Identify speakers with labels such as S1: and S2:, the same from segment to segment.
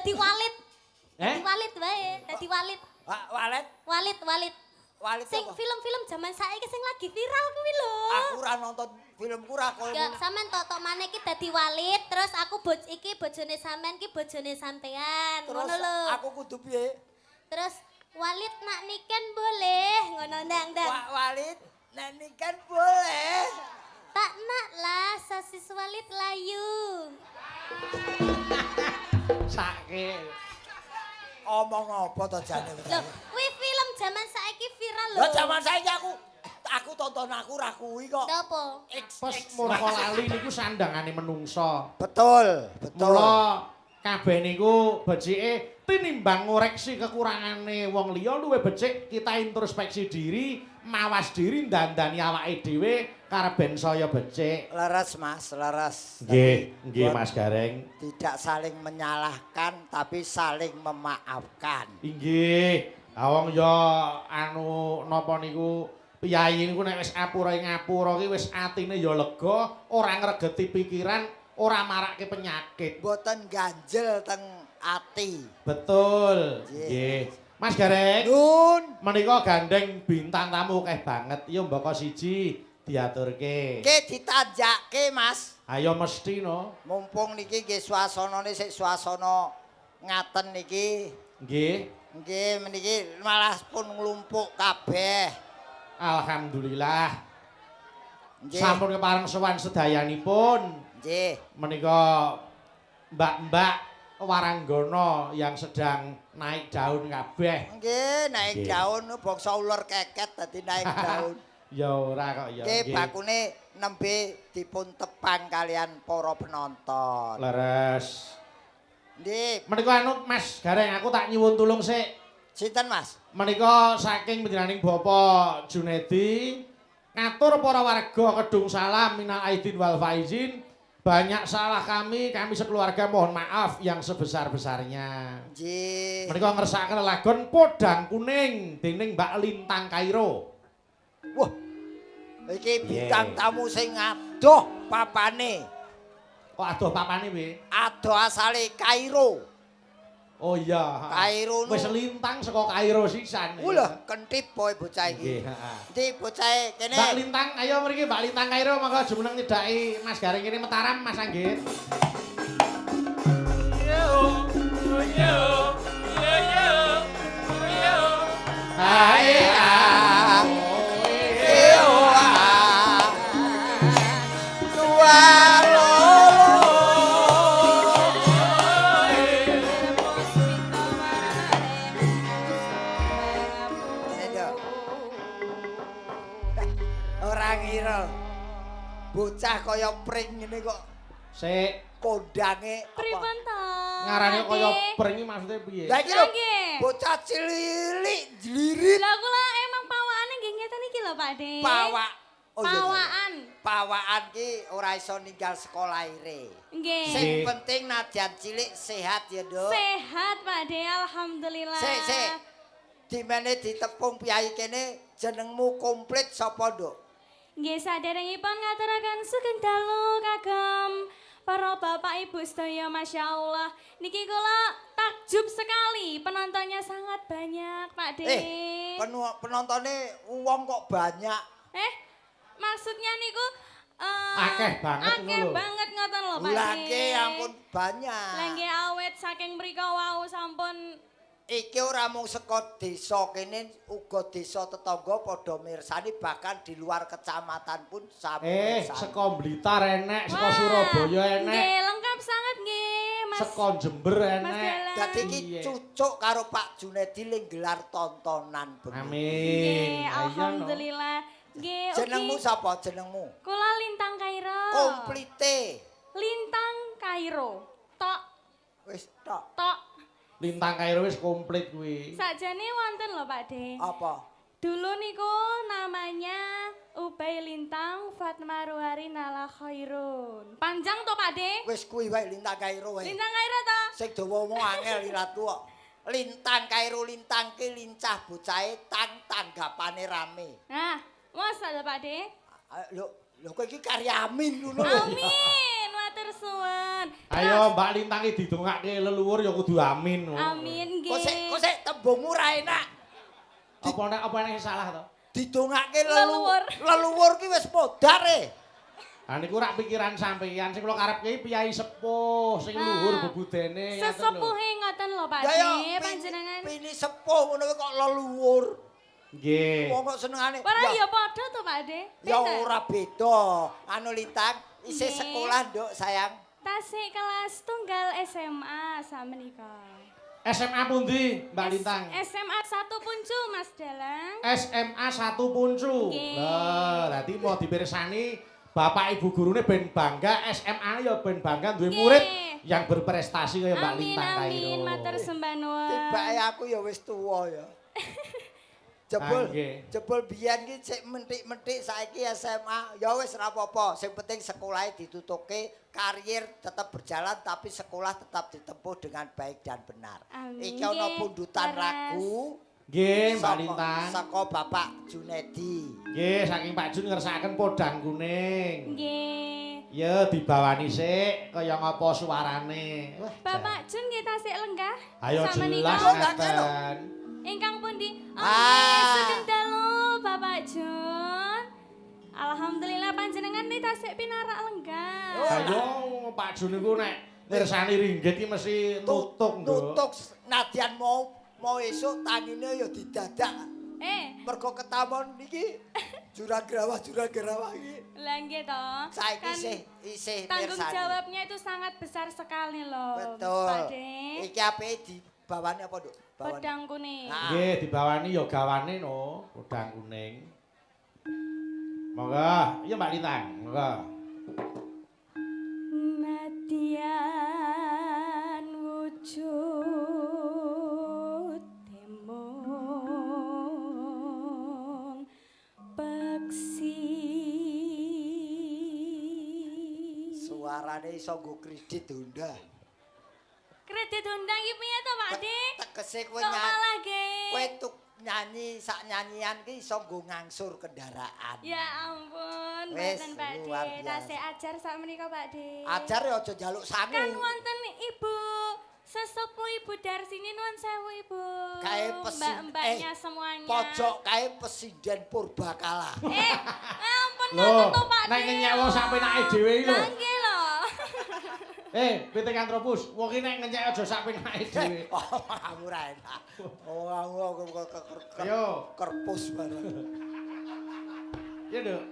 S1: dadi walit. Dadi walit wae, dadi walit.
S2: Walet?
S1: Walit.
S2: Walit
S1: Sing
S2: apa?
S1: film-film zaman saiki sing lagi viral kuwi lho.
S2: Aku ora nonton film ora kok.
S1: Ya, sampean tok maneh iki dadi walit, terus aku iki bojone sampean iki bojone sampean.
S2: Terus
S1: Ngono lho.
S2: aku kudu piye?
S1: Terus walit nak niken boleh, ngono ndang.
S2: Walit nek nikan boleh.
S1: Tak nak lah sosis walit layu.
S3: Sake.
S2: Omong apa to jane?
S1: Loh, kuwi film zaman saiki viral lho.
S2: Lah zaman saiki aku tonton aku ra kuwi kok.
S1: Napa?
S3: Pas murka lali niku sandangane menungso.
S2: Betul.
S3: Mula kabeh niku becike tinimbang ngoreksi kekurangane wong liya luwih becik kita introspeksi diri, mawas diri ndandani awake dhewe karep saya becik.
S2: Leres Mas, leres.
S3: Nggih Mas Gareng.
S2: Tidak saling menyalahkan tapi saling memaafkan.
S3: Inggih. Wong ya anu napa niku piyai niku nek wis ngapura ki wis atine ya lega, ora ngregeti pikiran, ora marake penyakit.
S2: Mboten ganjel teng ati.
S3: Betul. Nggih. Mas Gareng.
S2: Nun,
S3: Menika gandeng bintang tamu akeh banget. Ya mbaka siji diaturke.
S2: ki ditanjakke Mas.
S3: Ayo mesti no.
S2: Mumpung niki nggih suasanane sik suasana ngaten niki.
S3: Nggih.
S2: Nggih meniki malah pun nglumpuk kabeh.
S3: Alhamdulillah.
S2: Nggih.
S3: Sampun kepareng sowan sedayanipun.
S2: Nggih.
S3: Menika mbak-mbak waranggana yang sedang naik daun kabeh.
S2: Nggih, naik
S3: Nggih.
S2: daun bangsa ular keket dadi naik daun.
S3: Ya ora kok ya.
S2: Nggih, bakune nembe dipun tepang kalian para penonton.
S3: Leres.
S2: Nggih,
S3: Menika anu Mas Gareng aku tak nyuwun tulung sik.
S2: sinten Mas?
S3: Menika saking panjenenganing Bapak Junedi ngatur para warga Kedung Salam minal aidin wal faizin. Banyak salah kami sekeluarga mohon maaf yang sebesar-besarnya.
S2: Nggih.
S3: Menika ngersakaken lagon Podang Kuning dening Mbak Lintang Kairo.
S2: Wah. Iki bintang
S3: Nggih.
S2: tamu sing adoh papane.
S3: Kok adoh papane piye?
S2: Adoh asale Kairo.
S3: Oh iya,
S2: Kairo nu.
S3: wis lintang saka Kairo sisan.
S2: Ulah kentip boy bocah iki.
S3: Nggih, heeh.
S2: Ndi bocah kene.
S3: Mbak Lintang, ayo mriki Mbak Lintang Kairo monggo jumeneng nyedaki Mas Gareng kene Mataram Mas Anggit. Hae ah.
S2: Ora ngira. Bocah kaya pring ngene kok
S3: Sik
S2: kondange
S1: Pripun to?
S3: ngarane
S1: Pakde?
S3: kaya pring iki maksudnya piye?
S2: Lah iki lho,
S1: Nggih.
S2: bocah cilik jlirit
S1: Lah kula emang pawakane nggih ngeten iki lho Pakde.
S2: pawak. Oh, iya, iya.
S1: Pawaan.
S2: Pawaan ki ora iso ninggal sekolah ire.
S1: Nggih.
S2: Sing
S3: Nggih.
S2: penting nadyan cilik sehat ya, Nduk.
S1: Sehat Pakde, alhamdulillah.
S2: Sik. Dimene ditepung piyai kene jenengmu komplit sapa, Nduk?
S1: Nggih saderengipun ngaturaken sugeng dalu kagem para bapak ibu sedaya Masya Allah. Niki kula takjub sekali penontonnya sangat banyak Pakde.
S2: Penontonnya uang kok banyak.
S1: Maksudnya niku
S3: Akeh banget
S1: akeh
S3: ngono lho.
S1: banget ngoten lho Pakde.
S2: Lagi ampun banyak.
S1: Lagi awet saking mriko wau sampun.
S2: Iki ora mung saka desa kene uga desa tetangga padha mirsani bahkan di luar kecamatan pun sami.
S3: Saka Blitar enek, saka
S1: Wah,
S3: Surabaya enek,
S1: Nggih, lengkap sangat nggih, Mas.
S3: saka Jember
S1: Mas
S3: enek.
S1: Dalang.
S2: Dadi iki
S3: Iya.
S2: cucuk karo Pak Junedi ling gelar tontonan bengi.
S3: Amin.
S1: Nggih,
S3: Ayo, no.
S1: alhamdulillah. Nggih,
S2: Jenengmu
S1: ugi
S2: sapa jenengmu?
S1: kula Lintang Kairo.
S2: Komplite.
S1: Lintang Kairo. Tok,
S2: Wis tok.
S1: tok.
S3: Lintang Kairo wis komplit kuwi.
S1: Sakjane wonten lho Pakde.
S2: Apa?
S1: Dulu niku namanya Ubay Lintang Fatma Ruhari Nala Khairun. Panjang to Pakde?
S2: Wis kuwi wae Lintang Kairo wae.
S1: Lintang Kairo to?
S2: Sing dawa omong angel iratu kok. Lintang Kairo lintang ki lincah bocahe tanggapane rame.
S1: Nah, mos ada Pakde.
S2: Lho kowe iki karya Amin ngono lho.
S1: Amin, matur matur suwun.
S3: Ayo Mbak Lintang iki didongake leluhur ya kudu amin.
S1: Amin nggih.
S2: Kok sik tembungmu ra enak.
S3: Apa nek salah to?
S2: Didongake
S1: Leluhur.
S2: leluhur ki wis modar e.
S3: Ha niku rak pikiran sampeyan sing kula karepke piyai sepuh sing luhur bebudene.
S1: Sesepuhe ngoten lho Pak
S2: Ya ya
S1: De, panjenengan.
S2: pini sepuh ngono kok leluhur.
S3: Nggih.
S2: Wong kok senengane.
S1: Ora ya padha to Pak De.
S2: Ya
S1: Beda.
S2: ora beda. Anu Lintang isih
S1: Nggih.
S2: sekolah, Nduk, sayang.
S1: Tasik kelas tunggal SMA samenika.
S3: SMA pundi Mbak Lintang?
S1: SMA 1 Puncu Mas Dalang.
S3: SMA 1 Puncu.
S1: Nggih.
S3: Lah, dadi mau dipirsani Bapak Ibu gurune ben bangga, SMA ya ben bangga duwe murid yang berprestasi kaya Mbak
S1: Amin
S3: Lintang kae.
S1: amin matur sembah nuwun.
S2: Tibake aku ya wis tuwa ya. Jebul biyen ki sik mentik-mentik saiki SMA ya wis ora apa-apa. Sing penting sekolahe ditutuke, karier tetap berjalan tapi sekolah tetap ditempuh dengan baik dan benar.
S1: Amin.
S2: Iki ana
S1: Nggih,
S2: pundutan
S1: leres.
S2: lagu
S3: Nggih, Mbak Lintang.
S2: saka Bapak Junedi.
S3: Nggih, saking Pak Jun ngersakaken podang kuning.
S1: Nggih.
S3: Ya dibawani sik kaya ngapa suarane. Wah,
S1: Bapak Jun nggih tasik lenggah.
S3: ayo
S1: Samenika.
S3: jelas ngeten.
S1: Ingkang pundi?
S2: Ah.
S1: Sugeng dalu Bapak Jun. Alhamdulillah panjenengan nih tasik pinarak lenggah.
S3: Ayo Pak Jun niku nek mirsani ringgit iki mesti nutuk, Nduk.
S2: Nutuk nadyan mau esuk tangine ya didadak. Mergo ketamon niki jurang-grawah iki.
S1: Lah nggih to.
S2: Saiki
S1: Kan
S2: isih
S1: tanggung
S2: mirsani.
S1: jawabnya itu sangat besar sekali loh.
S2: Betul.
S1: Pak De.
S2: Iki apike dibawani apa, Nduk? Bawani.
S1: Pedang kuning.
S2: Ah.
S3: Nggih, dibawani ya gawane no, podang kuning. Monggo, iya Mbak Lintang, monggo.
S1: Nadyan wujud temung peksi.
S2: Suarane iso nggo kredit Honda.
S1: Kredit undang iki piye to, Pak De?
S2: Tegese kowe
S1: Kok malah ge?
S2: nyanyi sak nyanyian ki iso nggo ngangsur kendaraan.
S1: Ya ampun,
S2: Wes,
S1: mboten Pak De.
S2: luar biasa.
S1: Tasih ajar sak menika Pak De.
S2: Ajar ya aja njaluk sangu.
S1: Kan wonten Ibu sesepuh Ibu Darsini nuwun sewu Ibu.
S2: Kae
S1: Mbak-mbaknya semuanya.
S2: Pojok kae Presiden Purbakala.
S1: Ampun
S3: Loh,
S1: ngoten to Pak De.
S3: nek ngenyek wong sak penake dhewe iki lho.
S1: Lah nggih lho.
S3: Pitik Antropus, wong iki nek ngenyek aja sak penake dhewe.
S2: Oh, kamu ra enak. Oh, aku
S3: Ayo.
S2: kerpus bareng.
S3: Ya, Nduk.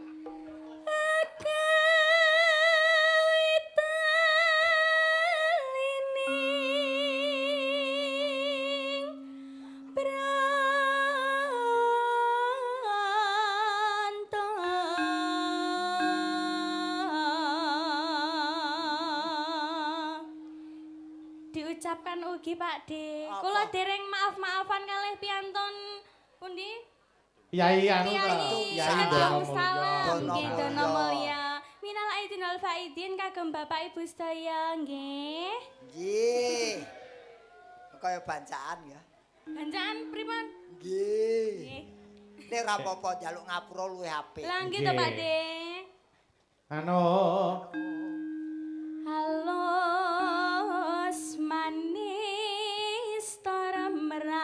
S1: Diucapkan ugi Pak De.
S2: Apa?
S1: Kula dereng maaf-maafan kalih piyantun pundi?
S3: Yai anu ta.
S1: Kiai
S2: Salam.
S1: Salam Salam
S2: Dono
S1: nggih
S2: Mulya.
S1: Dono Mulya. Minal aidin wal faidin kagem Bapak Ibu sedaya nggih.
S2: Nggih. Kaya bancaan ya.
S1: Bancaan pripun?
S2: Nggih.
S1: Nggih.
S2: Nek ora apa-apa njaluk ngapura luwih apik.
S1: Lah nggih to Pak De.
S3: Anu.
S1: Halus manis tora merak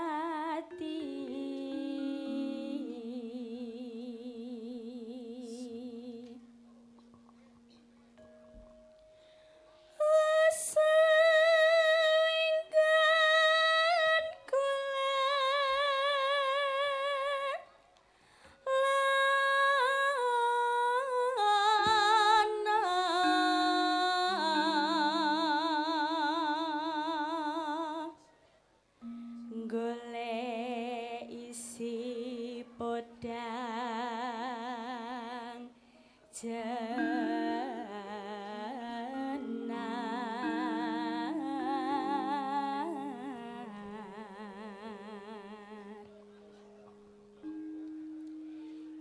S1: hati. Selingkan golek isi podang jenar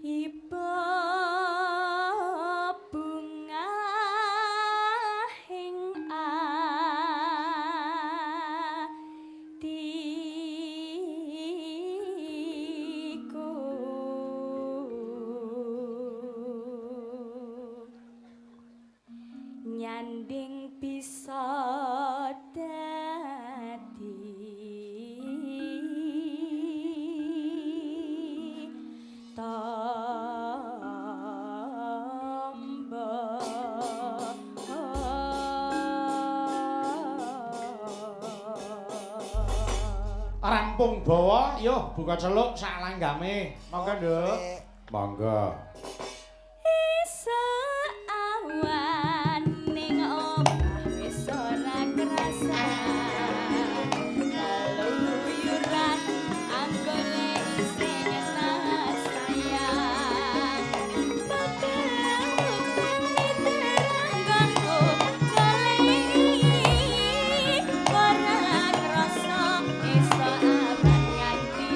S1: iba bunga ing atiku tanding bisa dadi
S3: Rampung bawa, yo buka celuk sak langgame. Monggo, Nduk. Monggo.
S1: Isa awan ning omah wis ora krasa. Kaluyuran anggone isih ngenas sayang. Terangganku galih ora krasa isa awan nganti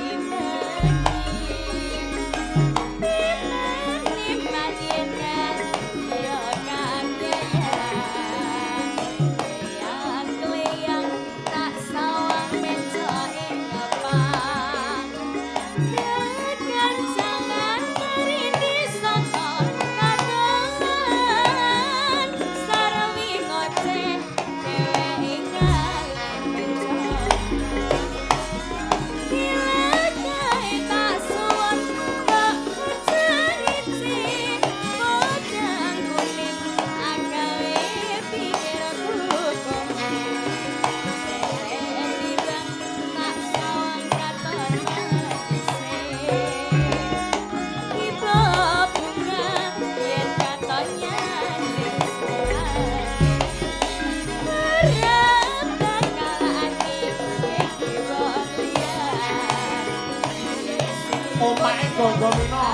S3: Omake Gonggo Mino.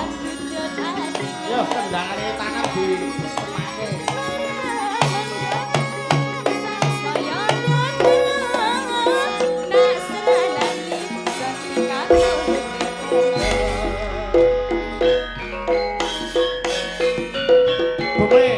S3: Yo kendangane tangan di omake. Bumi.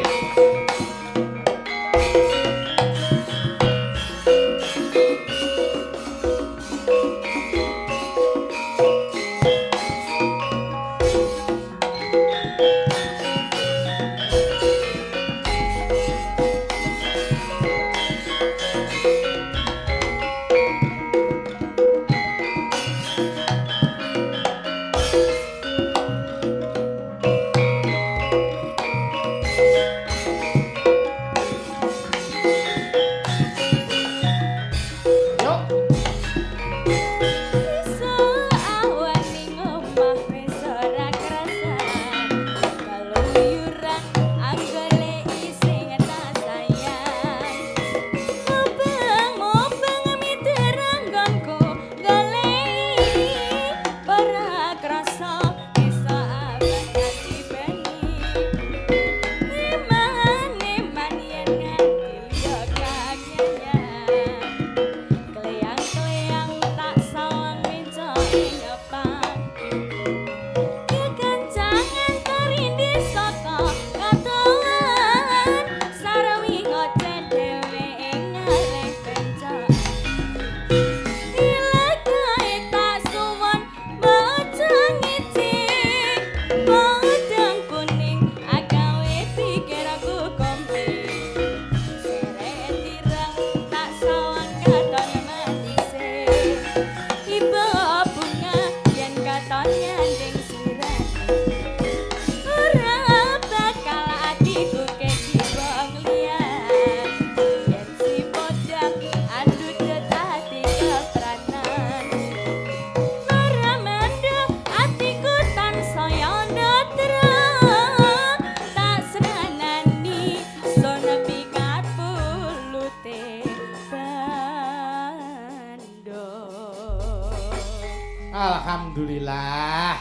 S3: Alhamdulillah.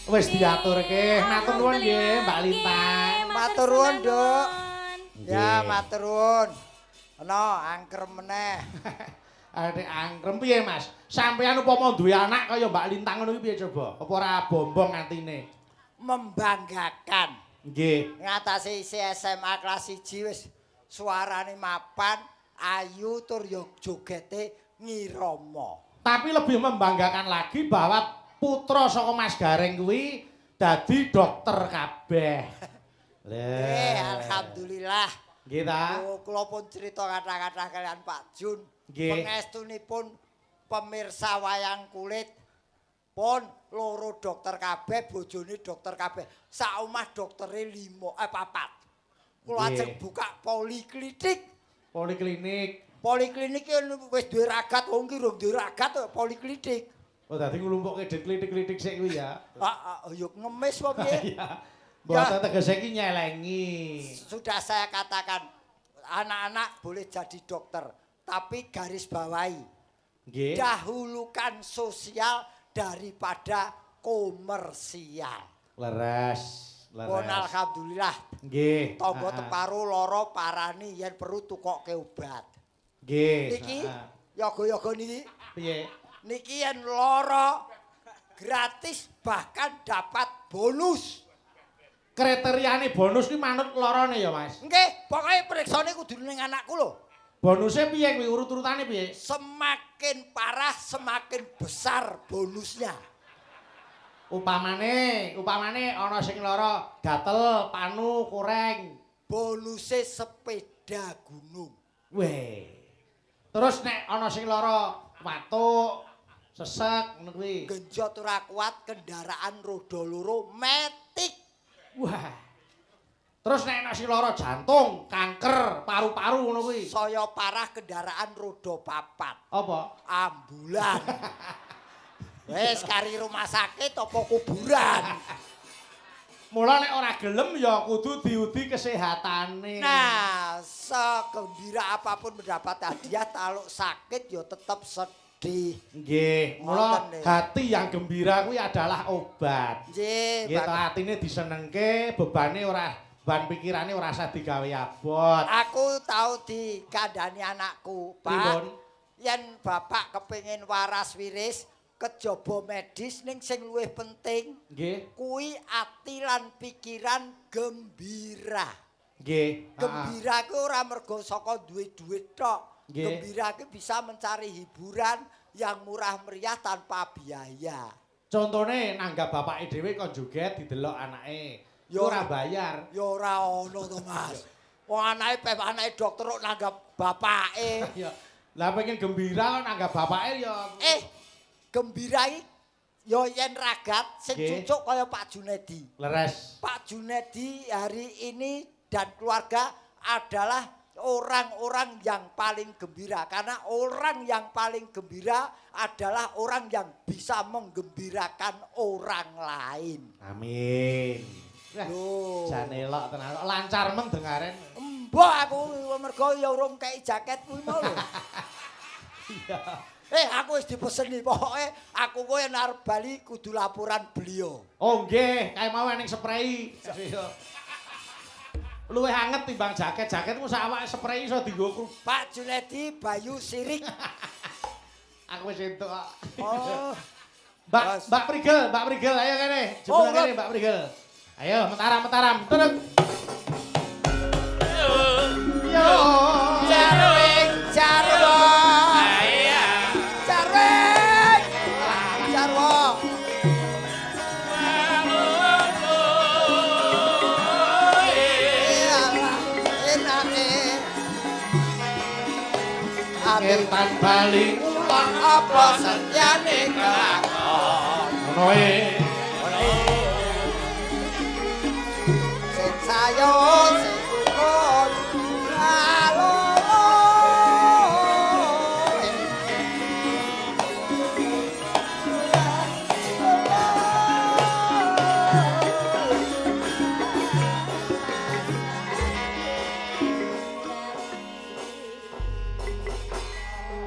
S3: Wis diaturke. Matur nuwun nggih, Mbak Lintang.
S2: Matur nuwun, Nduk. Ya, matur nuwun. Ana angker meneh.
S3: Nek angkrem piye, Mas? Sampeyan upama duwe anak kaya Mbak Lintang ngono piye coba? Apa ora bombong atine?
S2: Membanggakan.
S3: Nggih.
S2: Ngatasi isi SMA kelas 1 wis suarane mapan, ayu tur yo jogete ngirama.
S3: Tapi lebih membanggakan lagi bahwa putra saka Mas Gareng kuwi dadi dokter kabeh.
S2: Alhamdulillah.
S3: Nggih ta?
S2: Oh, kula pun cerita kata-kata kalian Pak Jun.
S3: Nggih.
S2: Pangestunipun pemirsa wayang kulit pun loro dokter kabeh, bojone dokter kabeh. Sak omah doktere 4. Kula
S3: Nggih.
S2: ajeng buka poliklinik.
S3: Poliklinik.
S2: Poliklinik ki wis duwe ragat, wong ki rung duwe ragat kok poliklinik.
S3: Oh, dadi nglumpukke klitik-klitik sik kuwi ya.
S2: Ya ngemis apa piye?
S3: Iya. Mboten tegese iki nyelengi.
S2: Sudah saya katakan, anak-anak boleh jadi dokter, tapi garis bawahi.
S3: Nggih.
S2: Dahulukan sosial daripada komersial.
S3: Leres.
S2: Pun alhamdulillah,
S3: Nggih.
S2: tangga teparo loro parani yen perlu tukokke obat.
S3: Nggih.
S2: Niki yoga-yoga niki,
S3: Piye?
S2: niki yen loro gratis bahkan dapat bonus.
S3: Kriteriane bonus ki manut lorone ya, Mas.
S2: Nggih, pokoke periksane kudu ning anakku lho.
S3: Bonusnya piye kuwi urut-urutane piye?
S2: Semakin parah semakin besar bonusnya.
S3: Upamane ana sing lara gatel, panu, kureng.
S2: Bonusnya sepeda gunung.
S3: Weh. Terus nek ana sing lara watuk, sesek ngono kuwi.
S2: Genjot ora kuat kendaraan roda loro metik.
S3: Wah. Terus nek ana sing lara jantung, kanker, paru-paru ngono kuwi.
S2: Saya parah kendaraan roda 4.
S3: Apa?
S2: Ambulan. Wes kari rumah sakit apa kuburan.
S3: Mula nek ora gelem ya kudu diudi kesehatane.
S2: Nah, segembira apapun mendapat hadiah, kalau sakit ya tetap sedih.
S3: Nggih, mula
S2: Ngoten, Nek.
S3: hati yang gembira kuwi adalah obat.
S2: Nggih,
S3: Nggih, to atine disenengke, beban pikirane ora usah digawe abot.
S2: aku tahu dikandani anakku,
S3: Pripun?
S2: Pak. Yen bapak kepengin waras wiris, kejaba medis ning sing luwih penting
S3: Nggih.
S2: kuwi ati lan pikiran gembira.
S3: Nggih.
S2: Gembira ku ora mergo saka duwe duit tok.
S3: Nggih.
S2: Gembira ku bisa mencari hiburan yang murah meriah tanpa biaya.
S3: Contone nanggap bapake dhewe kok joget didelok anake.
S2: Yo.
S3: Ora bayar.
S2: Ya ora ono to, Mas. Wong anake dokter kok nanggap bapake.
S3: Ya. Lah pengen gembira kok nanggap bapake ya.
S2: Gembira iki ya yen ragat sing
S3: Nggih.
S2: cucuk kaya Pak Junedi.
S3: Leres.
S2: Pak Junedi hari ini dan keluarga adalah orang-orang yang paling gembira. Karena orang yang paling gembira adalah orang yang bisa menggembirakan orang lain.
S3: Amin. Wah,
S2: Loh.
S3: jane elok tenan. Lancar meng dengaren.
S2: Mbok aku mergo ya urung kei jaket kuwi mau lho. Aku wis dipeseni pokoke aku kowe yen arep bali kudu laporan beliau.
S3: Oh nggih, kae mau ning spray. Luwih anget timbang jaket. Jaketmu sak awake spray iso dienggo.
S2: Pak Junedi Bayu Sirik.
S3: Aku wis entuk kok.
S2: Oh.
S3: Mbak Prigel, ayo kene. Jebul kene Mbak Prigel. Ayo, mentaram. Terus. Yo.
S2: Jarwing. Jarwo.
S3: Kentan bali
S2: Ulang apa setyane kelakon.
S3: ngono e.
S2: Sing sayo sing kukon lalolo.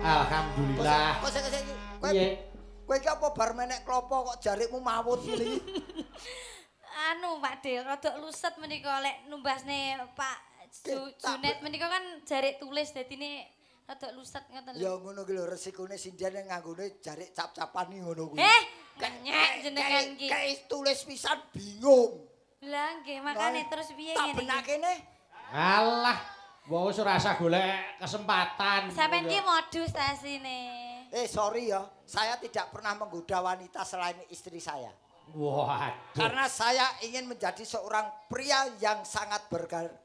S3: Alhamdulillah.
S2: Kok sing
S3: Piye?
S2: kowe iki apa bar menek klopo kok jarikmu mawut ngene iki?
S1: Anu Pak De, rada luset menika lek numbasne Pak Junet menika kan jarik tulis dadine rada luset ngoten
S2: Ya
S1: lho.
S2: ngono ki lho resikone sindian yang nganggone jarik cap-capan iki ngono kuwi.
S1: Kenyek jenengan iki.
S2: Kayak tulis pisan bingung.
S1: Lah nggih makane terus piye
S2: Tak
S1: ngene
S2: benak
S1: iki?
S2: kene.
S3: Alah, wis ora usah golek kesempatan.
S1: Sampeyan ki modus ta sine.
S2: Sorry ya, saya tidak pernah menggoda wanita selain istri saya.
S3: Waduh.
S2: Karena saya ingin menjadi seorang pria yang sangat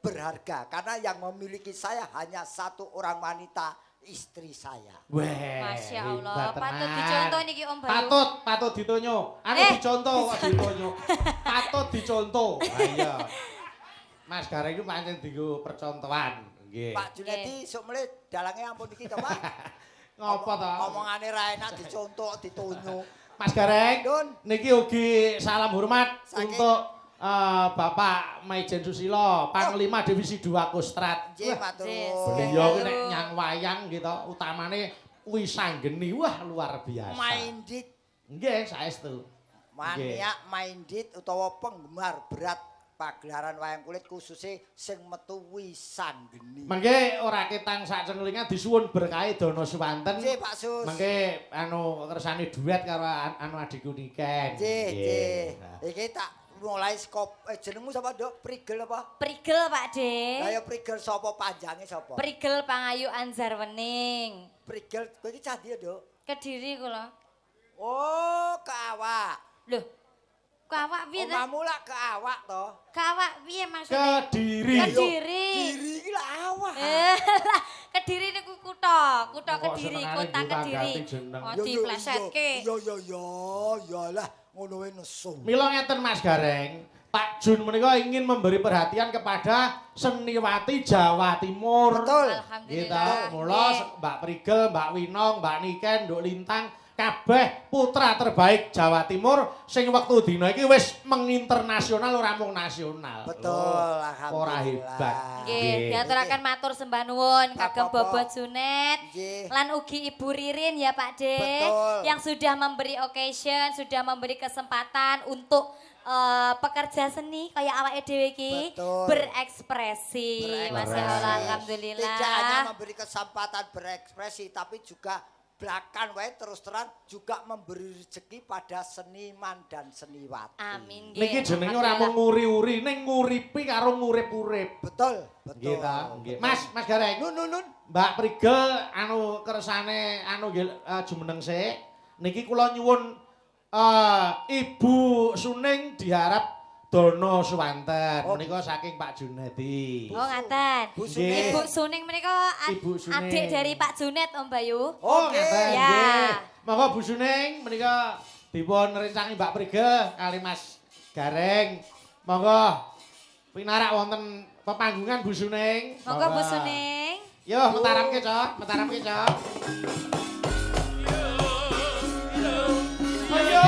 S2: berharga. Karena yang memiliki saya hanya satu orang wanita, istri saya.
S3: Weh,
S1: Masya Allah,
S3: hebat
S1: patut
S3: tenan.
S1: dicontoh niki Om Bayu.
S3: Patut ditonyo. Anu dicontoh kok ditonyo. Patut dicontoh. Ha iya. Mas Gareng itu pancen dienggo percontohan. Nggih.
S2: Pak Junedi sok mulai dalangnya ampun iki to, Pak.
S3: Ngopo to?
S2: Omongane ra enak dicontoh, ditonyo.
S3: Mas Gareng,
S2: Dun.
S3: niki ugi salam hormat
S2: Saking-
S3: untuk Bapak Maijen Susilo, Panglima Divisi 2 Kostrad.
S2: Nggih, matur nuwun.
S3: Beliau ki nek nyang wayang gitu, utamane wisanggeni, wah luar biasa.
S2: Minded,
S3: Nggih, saestu.
S2: maniak minded utawa penggemar berat pagelaran wayang kulit khususnya sing metu wisanggeni.
S3: Mengke ora ketang sak cengelingan disuwun berkahe Dono Suwanten.
S2: Nggih, Pak Sus.
S3: Mengke anu kersane duet karo anu adikku Niken.
S2: Nggih, nggih. Iki tak mulai skop jenengmu sapa, Dok? Prigel apa?
S1: Prigel Pak De.
S2: Lah ya Prigel sapa panjange sapa?
S1: Prigel Pangayu Anzar Wening.
S2: Prigel kowe iki cah ndi, Dok?
S1: Kediri kula.
S2: Oh, ke awak.
S1: Loh. Kawak piye ta?
S2: Omamu lak ke awak to.
S1: Kawak piye maksudnya?
S3: Kediri.
S1: Kediri.
S2: Diri iki lak awak.
S1: Lah, Kediri niku kutha
S3: Kok
S1: Kediri,
S3: senengane
S1: kota
S3: buta
S1: Kediri.
S3: ganti jeneng.
S1: Oh, diplesetke.
S2: Ya lah, ngono wae nesu.
S3: Mila ngeten Mas Gareng, Pak Jun menika ingin memberi perhatian kepada seniwati Jawa Timur.
S2: Betul.
S3: Gitu.
S1: Alhamdulillah.
S3: Mula Mbak Prigel, Mbak Winong, Mbak Niken, Nduk Lintang kabeh putra terbaik Jawa Timur sing wektu dina iki wis menginternasional ora mung nasional.
S2: Betul,
S3: Loh,
S2: alhamdulillah.
S3: ora hebat.
S1: Nggih, diaturaken matur sembah nuwun kagem
S2: Apa-apa.
S1: Bobot Junet
S2: Nggih.
S1: lan ugi Ibu Ririn ya Pak De
S2: Betul.
S1: yang sudah memberi occasion, sudah memberi kesempatan untuk pekerja seni kayak awake dhewe iki
S2: Betul.
S1: berekspresi. Masya Allah, alhamdulillah.
S2: Tidak hanya memberi kesempatan berekspresi tapi juga belakang wae terus terang juga memberi rezeki pada seniman dan seniwati.
S1: Amin.
S3: Niki jenenge ora mung nguri-uri, ning nguripi karo ngurip-urip.
S2: Betul,
S3: Nggih
S2: betul.
S3: ta? Nggih.
S2: Betul.
S3: Mas Gareng.
S2: Nun.
S3: Mbak Prigel anu kersane anu nggih jumeneng sik. Niki kula nyuwun Ibu Suning diharap Dono Suwanten.
S2: Oh.
S3: Menika saking Pak Junedi.
S1: Oh ngaten.
S2: Bu
S3: Nggih.
S2: Suning.
S1: Ibu Suning menika
S3: Ibu Suning.
S1: adik dari Pak Junet Om Bayu.
S3: Oh,
S2: Oke.
S3: ngaten.
S1: Ya.
S3: Nggih. Monggo Bu Suning menika dipun rencangi Mbak Prigel kali Mas Gareng. Monggo pinarak wonten pepanggungan Bu Suning.
S1: Monggo Bu Suning.
S3: Yo, mentaramke, Cok. Mentaramke, Cok. Ayo.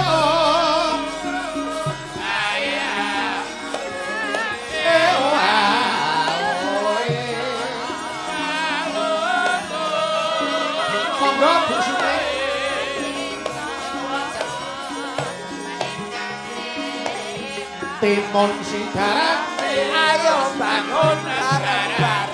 S3: Monggo Bu Suning. Timun sigaran
S2: Ayo bangun bareng-bareng.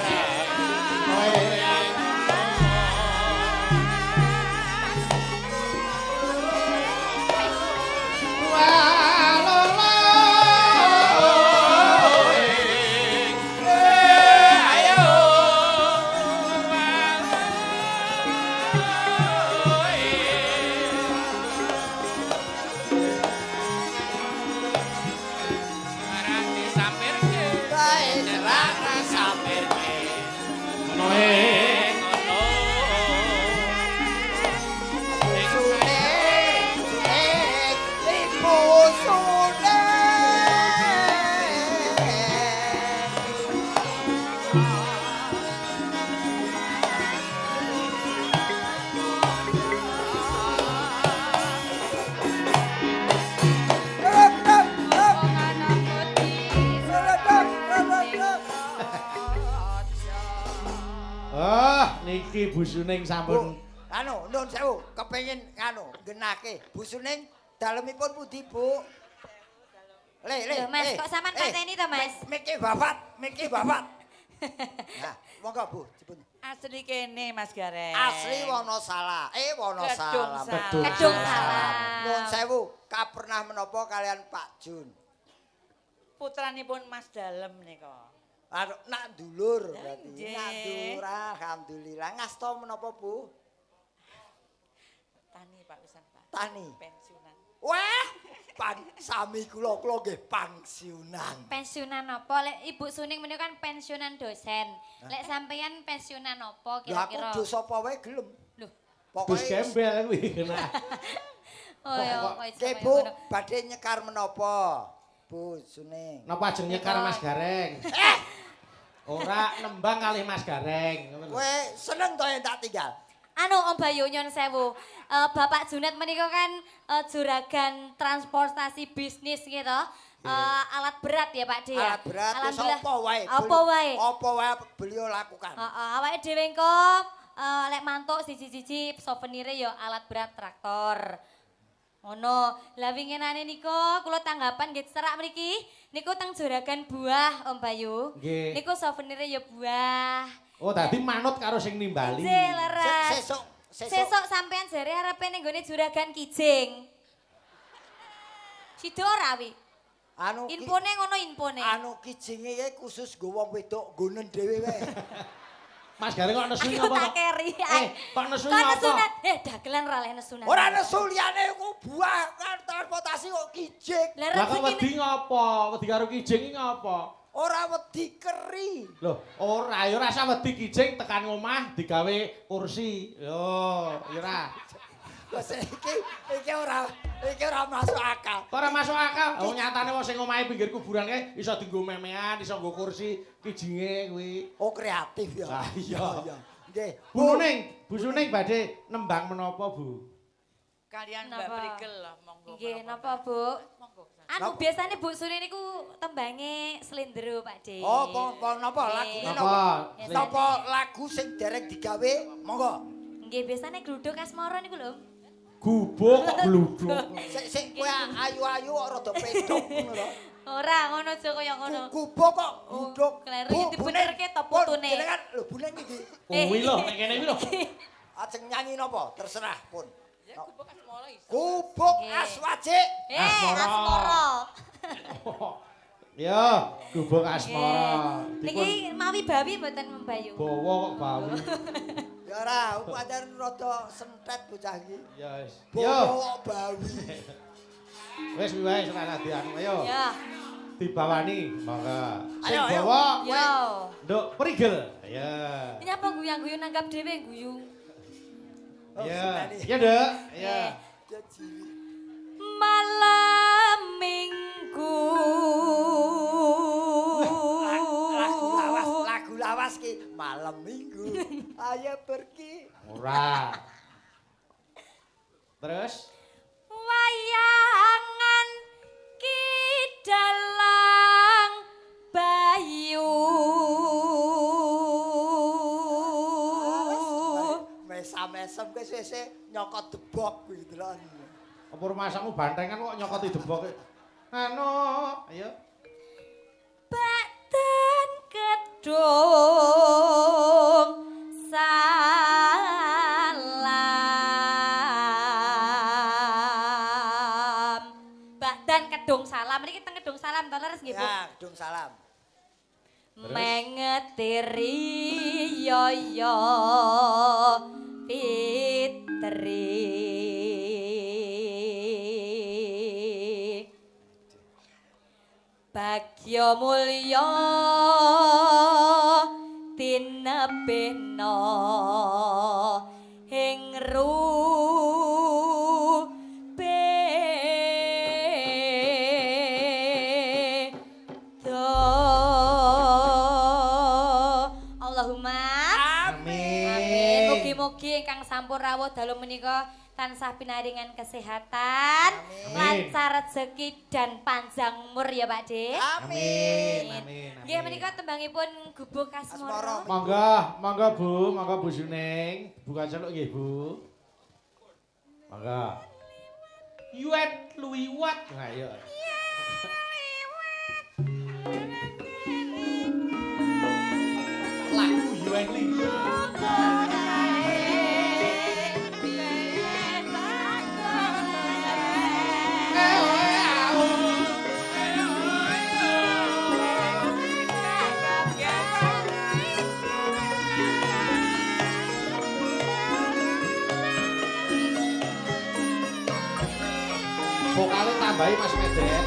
S2: Kae neraka sampirke. Suning, Ibu Suning.
S3: Oh, niki Bu Suning sampun
S2: Anu, nun sewu, kepengin genake. Bu Suning dalemipun pundi, Bu? Le.
S1: Loh, Mas, kok sampean pateni to, Mas?
S2: Miki babat. Nah, monggo Bu, dipun.
S4: Asli kene Mas Gareng.
S2: Asli Wonosalam.
S4: Kedung
S2: Wonosalam.
S4: Salam.
S1: Kedung Salam.
S2: Nun sewu, kapernah menapa kalian Pak Jun?
S4: Putranipun Mas Dalem nika.
S2: Anu, nak dulur berarti.
S4: Nggih.
S2: Nak dulur, alhamdulillah. Ngasta menapa, Bu?
S4: Tani Pak pisan Pak.
S2: Tani.
S4: Pensiunan.
S2: Wah, sami kula nggih pensiunan.
S5: Pensiunan apa? Lek Ibu Suning menika kan pensiunan dosen. Lek sampeyan pensiunan apa
S2: Lah aku
S5: kira-kira?
S2: dos apa wae gelem.
S5: Loh.
S3: Dus
S2: Pokoke
S3: gembel kuwi kena.
S5: Oh ya, kok
S2: Ki Bu badhe nyekar menapa? Bu Suning.
S3: Napa ajeng nyekar Mas Gareng? Ora nembang kali Mas Gareng.
S2: Kowe seneng to yen tak tinggal?
S5: Anu Om Bayu nyon sewu. Bapak Junet menika kan juragan transportasi bisnis gitu. Alat berat ya Pak De ya.
S2: Alat berat wis
S5: Alhamdulillah.
S2: apa wae.
S5: Apa wae?
S2: Apa wae beliau lakukan.
S5: Heeh, awake dhewe engko lek mantuk siji-siji souvenire ya alat berat traktor. Ngono. Lah winginane niku kula tanggapan nggih serak mriki niku teng juragan buah Om Bayu.
S3: Nggih.
S5: Niku souvenire ya buah.
S3: Oh, tadi manut karo sing nimbali.
S5: Jeh leres.
S2: Sesuk
S5: Sampean jare arepe ning gone juragan Kijing. Sido ora wi?
S2: anu
S5: Infone ngono infone.
S2: anu kijinge iki khusus nggo wong wedok nggonen dhewe wae.
S3: Mas Gareng kok nesu
S5: Aku
S3: apa?
S5: tak keri.
S3: Kok nesu
S5: Kok
S3: apa?
S5: nesunan? Dagelan ra leh nesunan.
S2: Ora nesu liyane ku buah kan transportasi kok kijing.
S5: Lah
S3: Lah kok
S5: rezekine
S3: wedi ngopo? Wedi karo kijing iki ngopo?
S2: Ora wedi keri.
S3: Loh, ora ya ora usah wedi kijing tekan omah digawe kursi. Yo, ya ora.
S2: Wes iki ora masuk akal.
S3: Kok ora masuk akal. Oh nyatane wong sing omahe pinggir kuburan kae iso dienggo memean, iso nggo kursi kijinge kuwi.
S2: Oh kreatif ya.
S3: Lah iya.
S2: Nggih.
S3: Bu Suning badhe nembang menapa, Bu?
S4: Kalian Mbak
S5: Napa?
S4: Prigel lah monggo.
S5: Nggih,
S4: monggo.
S5: napa Bu?
S4: Monggo.
S5: Anu biasane Bu Suni niku tembange slendro Pak De.
S2: Oh, kok napa lagune napa?
S3: Napa?
S2: Napa lagu sing dereng digawe? Monggo.
S5: Nggih, biasane gluduk asmara niku lho.
S3: Gubuk kok gluduk.
S2: Sik kowe ayu-ayu kok rada pedhok ngono lho.
S5: Ora ngono aja kaya ngono.
S2: Kubuk kok duduk.
S5: kleru iki dibenerke to putune.
S2: Jenengan lho bunen iki.
S3: Kuwi lho, nek kene iki lho.
S2: Ajeng nyanyi napa? Terserah pun.
S4: Ya kubuk asmara iso.
S2: Kubuk
S5: Nggih.
S2: aswajik.
S3: Asmara.
S5: Asmara.
S3: Ya, gubuk asmara.
S5: Niki mawi bawi mboten membayu.
S3: Bawa kok bawi.
S2: Ya ora, pancen rada sentet bocah iki.
S3: Ya wis.
S2: Bawa bawi.
S3: Wis wae ora anu ayo.
S5: Ya.
S3: Dibawani, mangga. Sing
S2: Ayo, ayo.
S3: bawa
S5: Yo.
S3: Nduk Prigel. Ya.
S5: Ini apa guyu-guyu nanggap dhewe guyu.
S2: Oh,
S3: Ya.
S2: seneni.
S3: Ya, Nduk. Ya.
S2: Jadi
S5: Malam Minggu.
S2: lagu lawas ki malam minggu. Ayo pergi.
S3: Ora. Terus
S5: Wayangan Kidalang Bayu.
S2: Mesam-mesem ke sese nyokot debok kuwi delon.
S3: apa rumasamu bantengan kok nyokoti debok. Anu, ayo.
S5: Badan kedung salam. Badan kedung salam. Ini kita kedung salam. Tau leres nggih, Bu?
S2: Ya, dong salam.
S5: Mengetiri yoyo fitri bagya mulya tinebena ing Allahumma amin. Mugi-mugi ingkang sampun rawuh dalu menika tansah pinaringan kesehatan,
S3: Amin.
S5: lancar rezeki dan panjang umur ya Pak De.
S3: Amin. Amin.
S5: Nggih menika tembangipun gubuk asmara.
S3: Monggo Bu Suning. Buka celuk nggih, Bu. Monggo. Yuet luwiwat. Nah, ya. Lagu Yuet Liwat. Vokale tambah tambahi Mas Medet.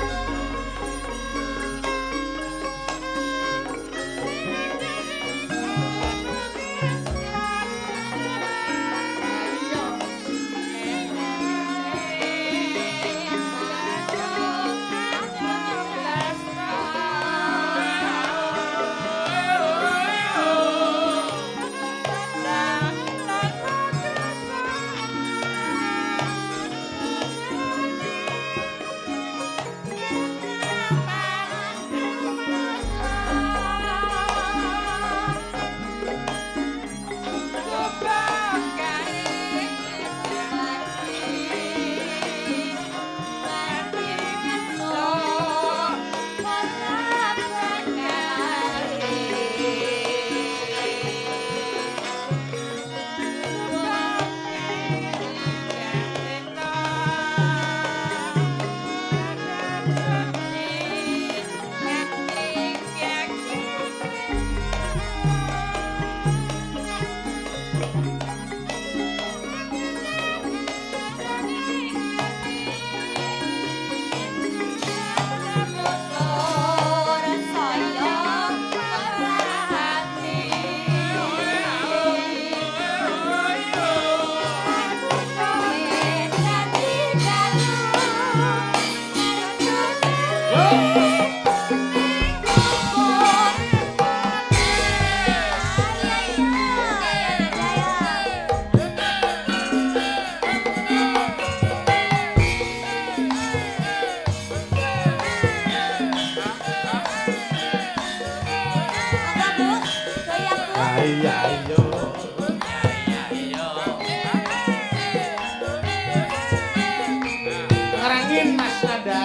S3: Ngerangin Mas Nada.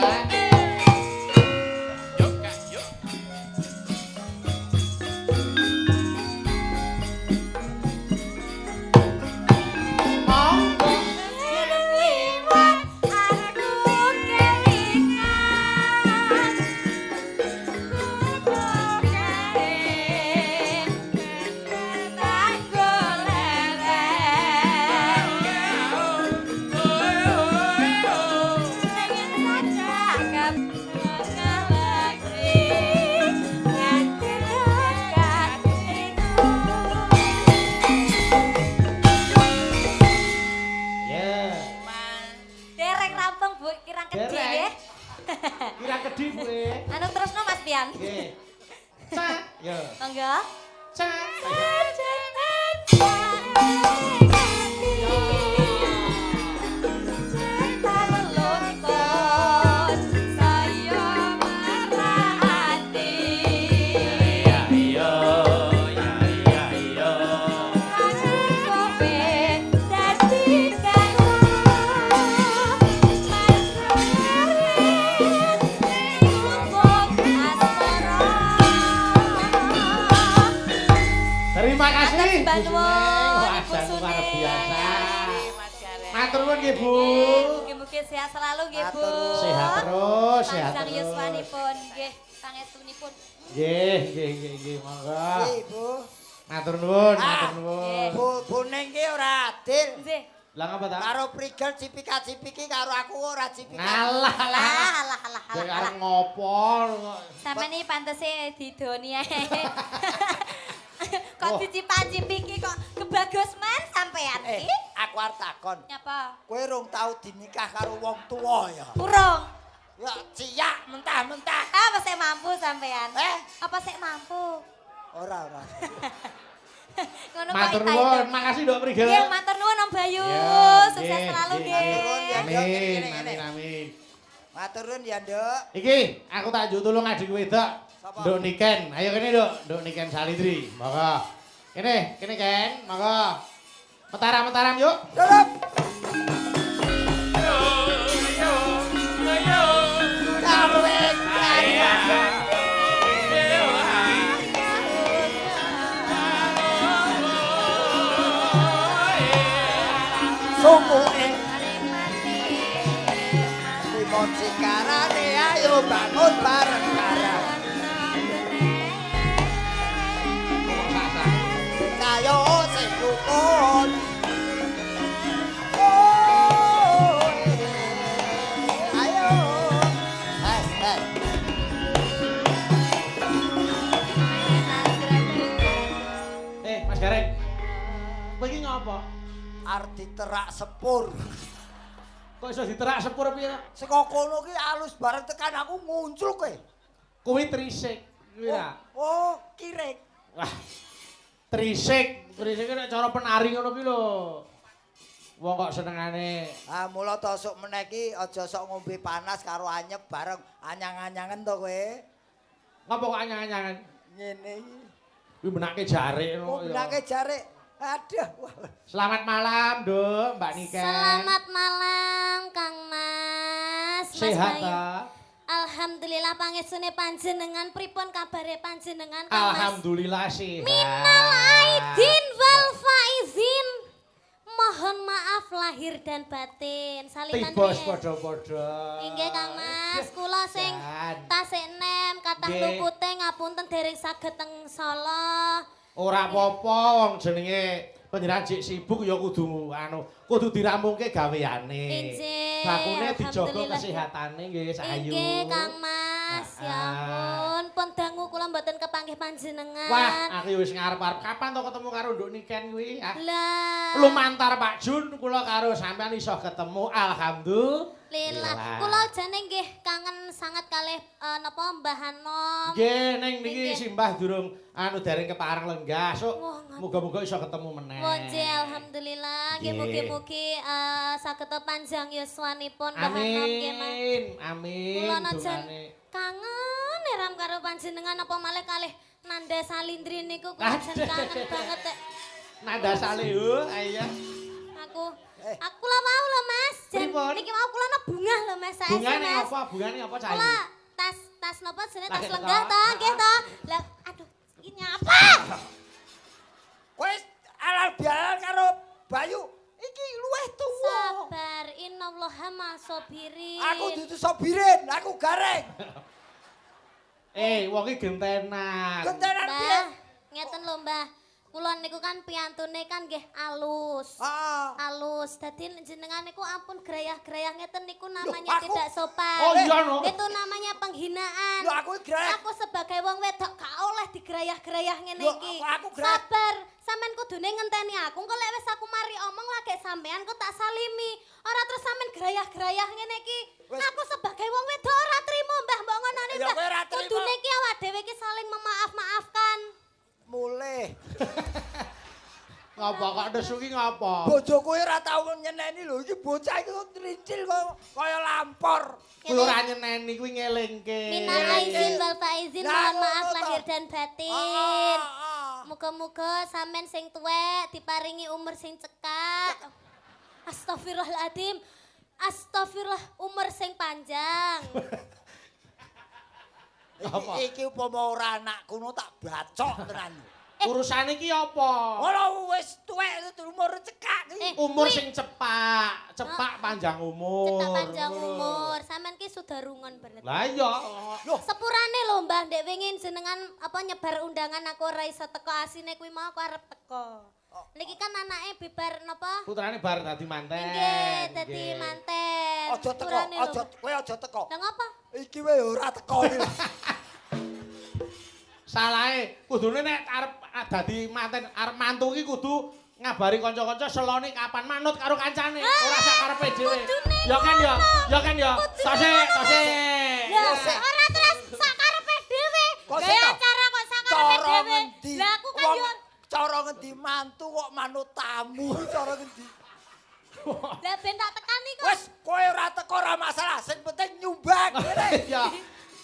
S3: Kira kedhi Bu e.
S5: Anu terusno Mas Pian.
S3: Nggih. Cak, yo.
S5: Monggo.
S3: Cak. Terima kasih Bu Suneng. Wah, luar biasa. Matur nuwun nggih Bu.
S5: Mugi-mugi sehat selalu nggih Bu.
S3: Sehat terus, sehat
S5: Sang
S3: terus.
S5: yuswanipun nggih, pangestunipun.
S3: Nggih, monggo.
S2: Bu.
S3: Matur nuwun, matur nuwun.
S2: Bu Ning ki ora adil.
S5: Nggih.
S3: Lah ngapa ta?
S2: Karo prigel cipika-cipiki karo aku ora cipika.
S3: Alah,
S5: Alah.
S3: Jek arep ngopo kok.
S5: Sampeyan iki pantese didoni ae. Kok dicipa-cipiki kok kebagus men sampean iki?
S2: Aku arep takon.
S5: Nyapa?
S2: Kowe rong tau dinikah karo wong tuwa ya?
S5: Urung.
S2: Ya ciyak mentah-mentah.
S5: Apa sik mampu sampean? Apa sik mampu?
S2: Ora.
S5: Ngono kok
S3: Matur
S5: ita
S3: nuwun,
S5: itu.
S3: makasih Dok Prigel.
S5: Nggih, matur nuwun Om Bayu.
S3: Ya,
S5: Sukses
S3: nggih,
S5: selalu
S3: nggih,
S5: nggih.
S2: Matur nuwun, ya.
S3: Amin.
S2: Matur nuwun ya, Nduk.
S3: Iki, aku tak juk tulung adik wedok.
S2: Sapa?
S3: Nduk Niken. Ayo kene, Nduk. Nduk Niken Salitri. Monggo. Kene Ken. Monggo. Mentaram yuk.
S2: Dalam. Sumuke limon sikarane ayo bangun bareng-bareng kayo sing rukun
S3: Apa?
S2: Arep diterak sepur.
S3: Kok iso diterak sepur piye?
S2: Saka kono ki alus bareng tekan aku muncul kowe.
S3: Kuwi trisik. Kuwi ya.
S2: Oh, kirek.
S3: Wah. Trisik. Trisik nek cara penari ngono ki lho. Wong kok senengane.
S2: Ah, mula to sok meneh ki aja sok ngombe panas karo anyep bareng anyang-anyangen to kowe.
S3: Ngapa kok anyang-anyangan?
S2: Ngene iki.
S3: Kuwi benake jarik
S2: Oh,
S3: ngono ya.
S2: benake jarik. Aduh.
S3: Selamat malam, Nduk, Mbak Niken.
S5: Selamat malam Kang Mas. Mas
S3: Sehat
S5: Bayu.
S3: ta?
S5: Alhamdulillah pangesune panjenengan pripun kabare panjenengan Kang Mas?
S3: Alhamdulillah sehat.
S5: Minal aidin wal faizin. Mohon maaf lahir dan batin. Salinan
S3: Tibos
S5: piye?
S3: padha-padha.
S5: Inggih Kang Mas, kula sing
S3: Dan.
S5: tasik nem kathah
S3: Nggih.
S5: lupute ngapunten dereng saged teng Solo.
S3: Ora apa-apa wong jenenge panjenengan jek sibuk ya kudu dirampungke gaweane.
S5: Injih,
S3: Bakune dijaga
S5: alhamdulillah.
S3: kesehatane nggih Sahayu.
S5: Inggih Kang Mas, ya ampun pun dangu kula mboten kepanggih panjenengan.
S3: Wah, aku wis ngarep-arep kapan to ketemu karo Nduk Niken kuwi? Ah.
S5: Lah.
S3: Lumantar Pak Jun kula karo sampean iso ketemu. Alhamdulillah.
S5: Lila, kula jane nggih kangen sangat kalih napa Mbah Hanom.
S3: Nggih, ning niki
S5: Nggih.
S3: simbah durung dereng kepareng lenggah. Sok
S5: Wah, ngaten.
S3: muga-muga iso ketemu meneh.
S5: Wonje alhamdulillah nggih
S3: Nggih.
S5: mugi-mugi saged panjang yuswanipun Mbah Hanom nggih Mas.
S3: Amin. Amin.
S5: Kula najan
S3: Dungane.
S5: kangen eram karo panjenengan apa malih kalih Nanda Salindri niku kula jan kangen banget Tek.
S3: Nada salihu, ayo.
S5: Aku lah mau lho Mas. Jan
S3: Pripun?
S5: niki mau kula ana bunga lho Mas. Sae
S3: Bungane
S5: Mas.
S3: apa? Bungane apa Cahayu?
S5: Kula tas napa jenenge tas
S3: Lagi
S5: lenggah
S3: teko.
S5: to, nggih to. Lah aduh ini apa?
S2: Kowe alal bialal karo Bayu iki luweh tuwa.
S5: Sabar innallaha masobirin.
S2: Aku dudu sobirin, aku gareng.
S3: Wong iki gentenan.
S2: Gentenan piye?
S5: Mbah, ngeten lho Mbah. Kula niku kan piyantune kan nggih alus.
S2: Ah.
S5: Alus. Dadi jenengan niku ampun grayah-grayah ngeten niku namanya
S2: aku-
S5: tidak sopan.
S3: Oh, iya, no.
S5: Itu namanya penghinaan.
S2: Lho aku grayah.
S5: Aku sebagai wong wedok gak oleh digrayah-grayah ngene
S2: Lho,
S5: iki.
S2: aku grayah.
S5: Sabar, sampean kudune ngenteni aku. Engko lek wis aku mari omong lagi sampean kok tak salimi. Ora terus sampean grayah-grayah ngene iki.
S2: Wes.
S5: Aku sebagai wong wedok ora trimo Mbah, mbok ngonone
S2: Ya,
S5: Mbah.
S2: kowe ora trimo.
S5: Kudune iki awak dhewe iki saling memaaf-maafkan.
S2: Mulih.
S3: Ngapa kok nesu ki ngapa?
S2: Bojoku ora tau nyeneni lho, iki bocah iki kok trincil kok kaya lampor.
S3: Kuwi ora nyeneni kuwi ngelingke.
S5: Minal aizin wal faizin,
S2: Lah,
S5: mohon maaf
S2: ngono to.
S5: lahir dan batin.
S2: Ah.
S5: Muga-muga sampean sing tuwek diparingi umur sing cekak. Astagfirullahaladzim. Astagfirullah umur sing panjang.
S3: Apa?
S2: Iki upama ora anakku no tak bacok tenan.
S3: Urusane iki apa?
S2: Ora wis tuwek umur cekak iki.
S3: Umur sing cepak panjang umur.
S5: Cetak panjang umur. Sampean ki sudah rungon berarti.
S3: Lah iya.
S5: Sepurane lho Mbah, ndek wingi jenengan apa nyebar undangan aku ora iso teko asine kuwi mau aku arep teko. Niki kan anake bibar napa?
S3: Putrane bar dadi manten.
S5: Nggih, dadi
S3: Nggih.
S5: manten.
S2: Aja teko,
S5: Sepurane lho.
S2: aja kowe aja teko.
S5: Lah ngapa?
S2: Iki wae ora teko iki.
S3: Salahe kudune nek arep dadi manten arep mantu ki kudu ngabari kanca-kanca selone kapan manut karo kancane, ora sak karepe dhewe.
S5: kudune
S3: Ya kan ya, ya kan ya.
S5: Kudune
S3: Tosik.
S5: Lah
S2: Sik.
S5: ora terus sak karepe dhewe.
S2: Kok
S5: Gaya
S2: sik to?
S5: acara kok sak karepe
S2: Cara
S5: dhewe.
S2: ngendi?
S5: Lah aku kan
S2: Wong
S5: yo
S2: cara ngendi mantu kok manut tamu cara ngendi?
S5: lah ben tak tekani kok.
S2: Wes kowe ora teko ora masalah, sing penting nyumbang ngene.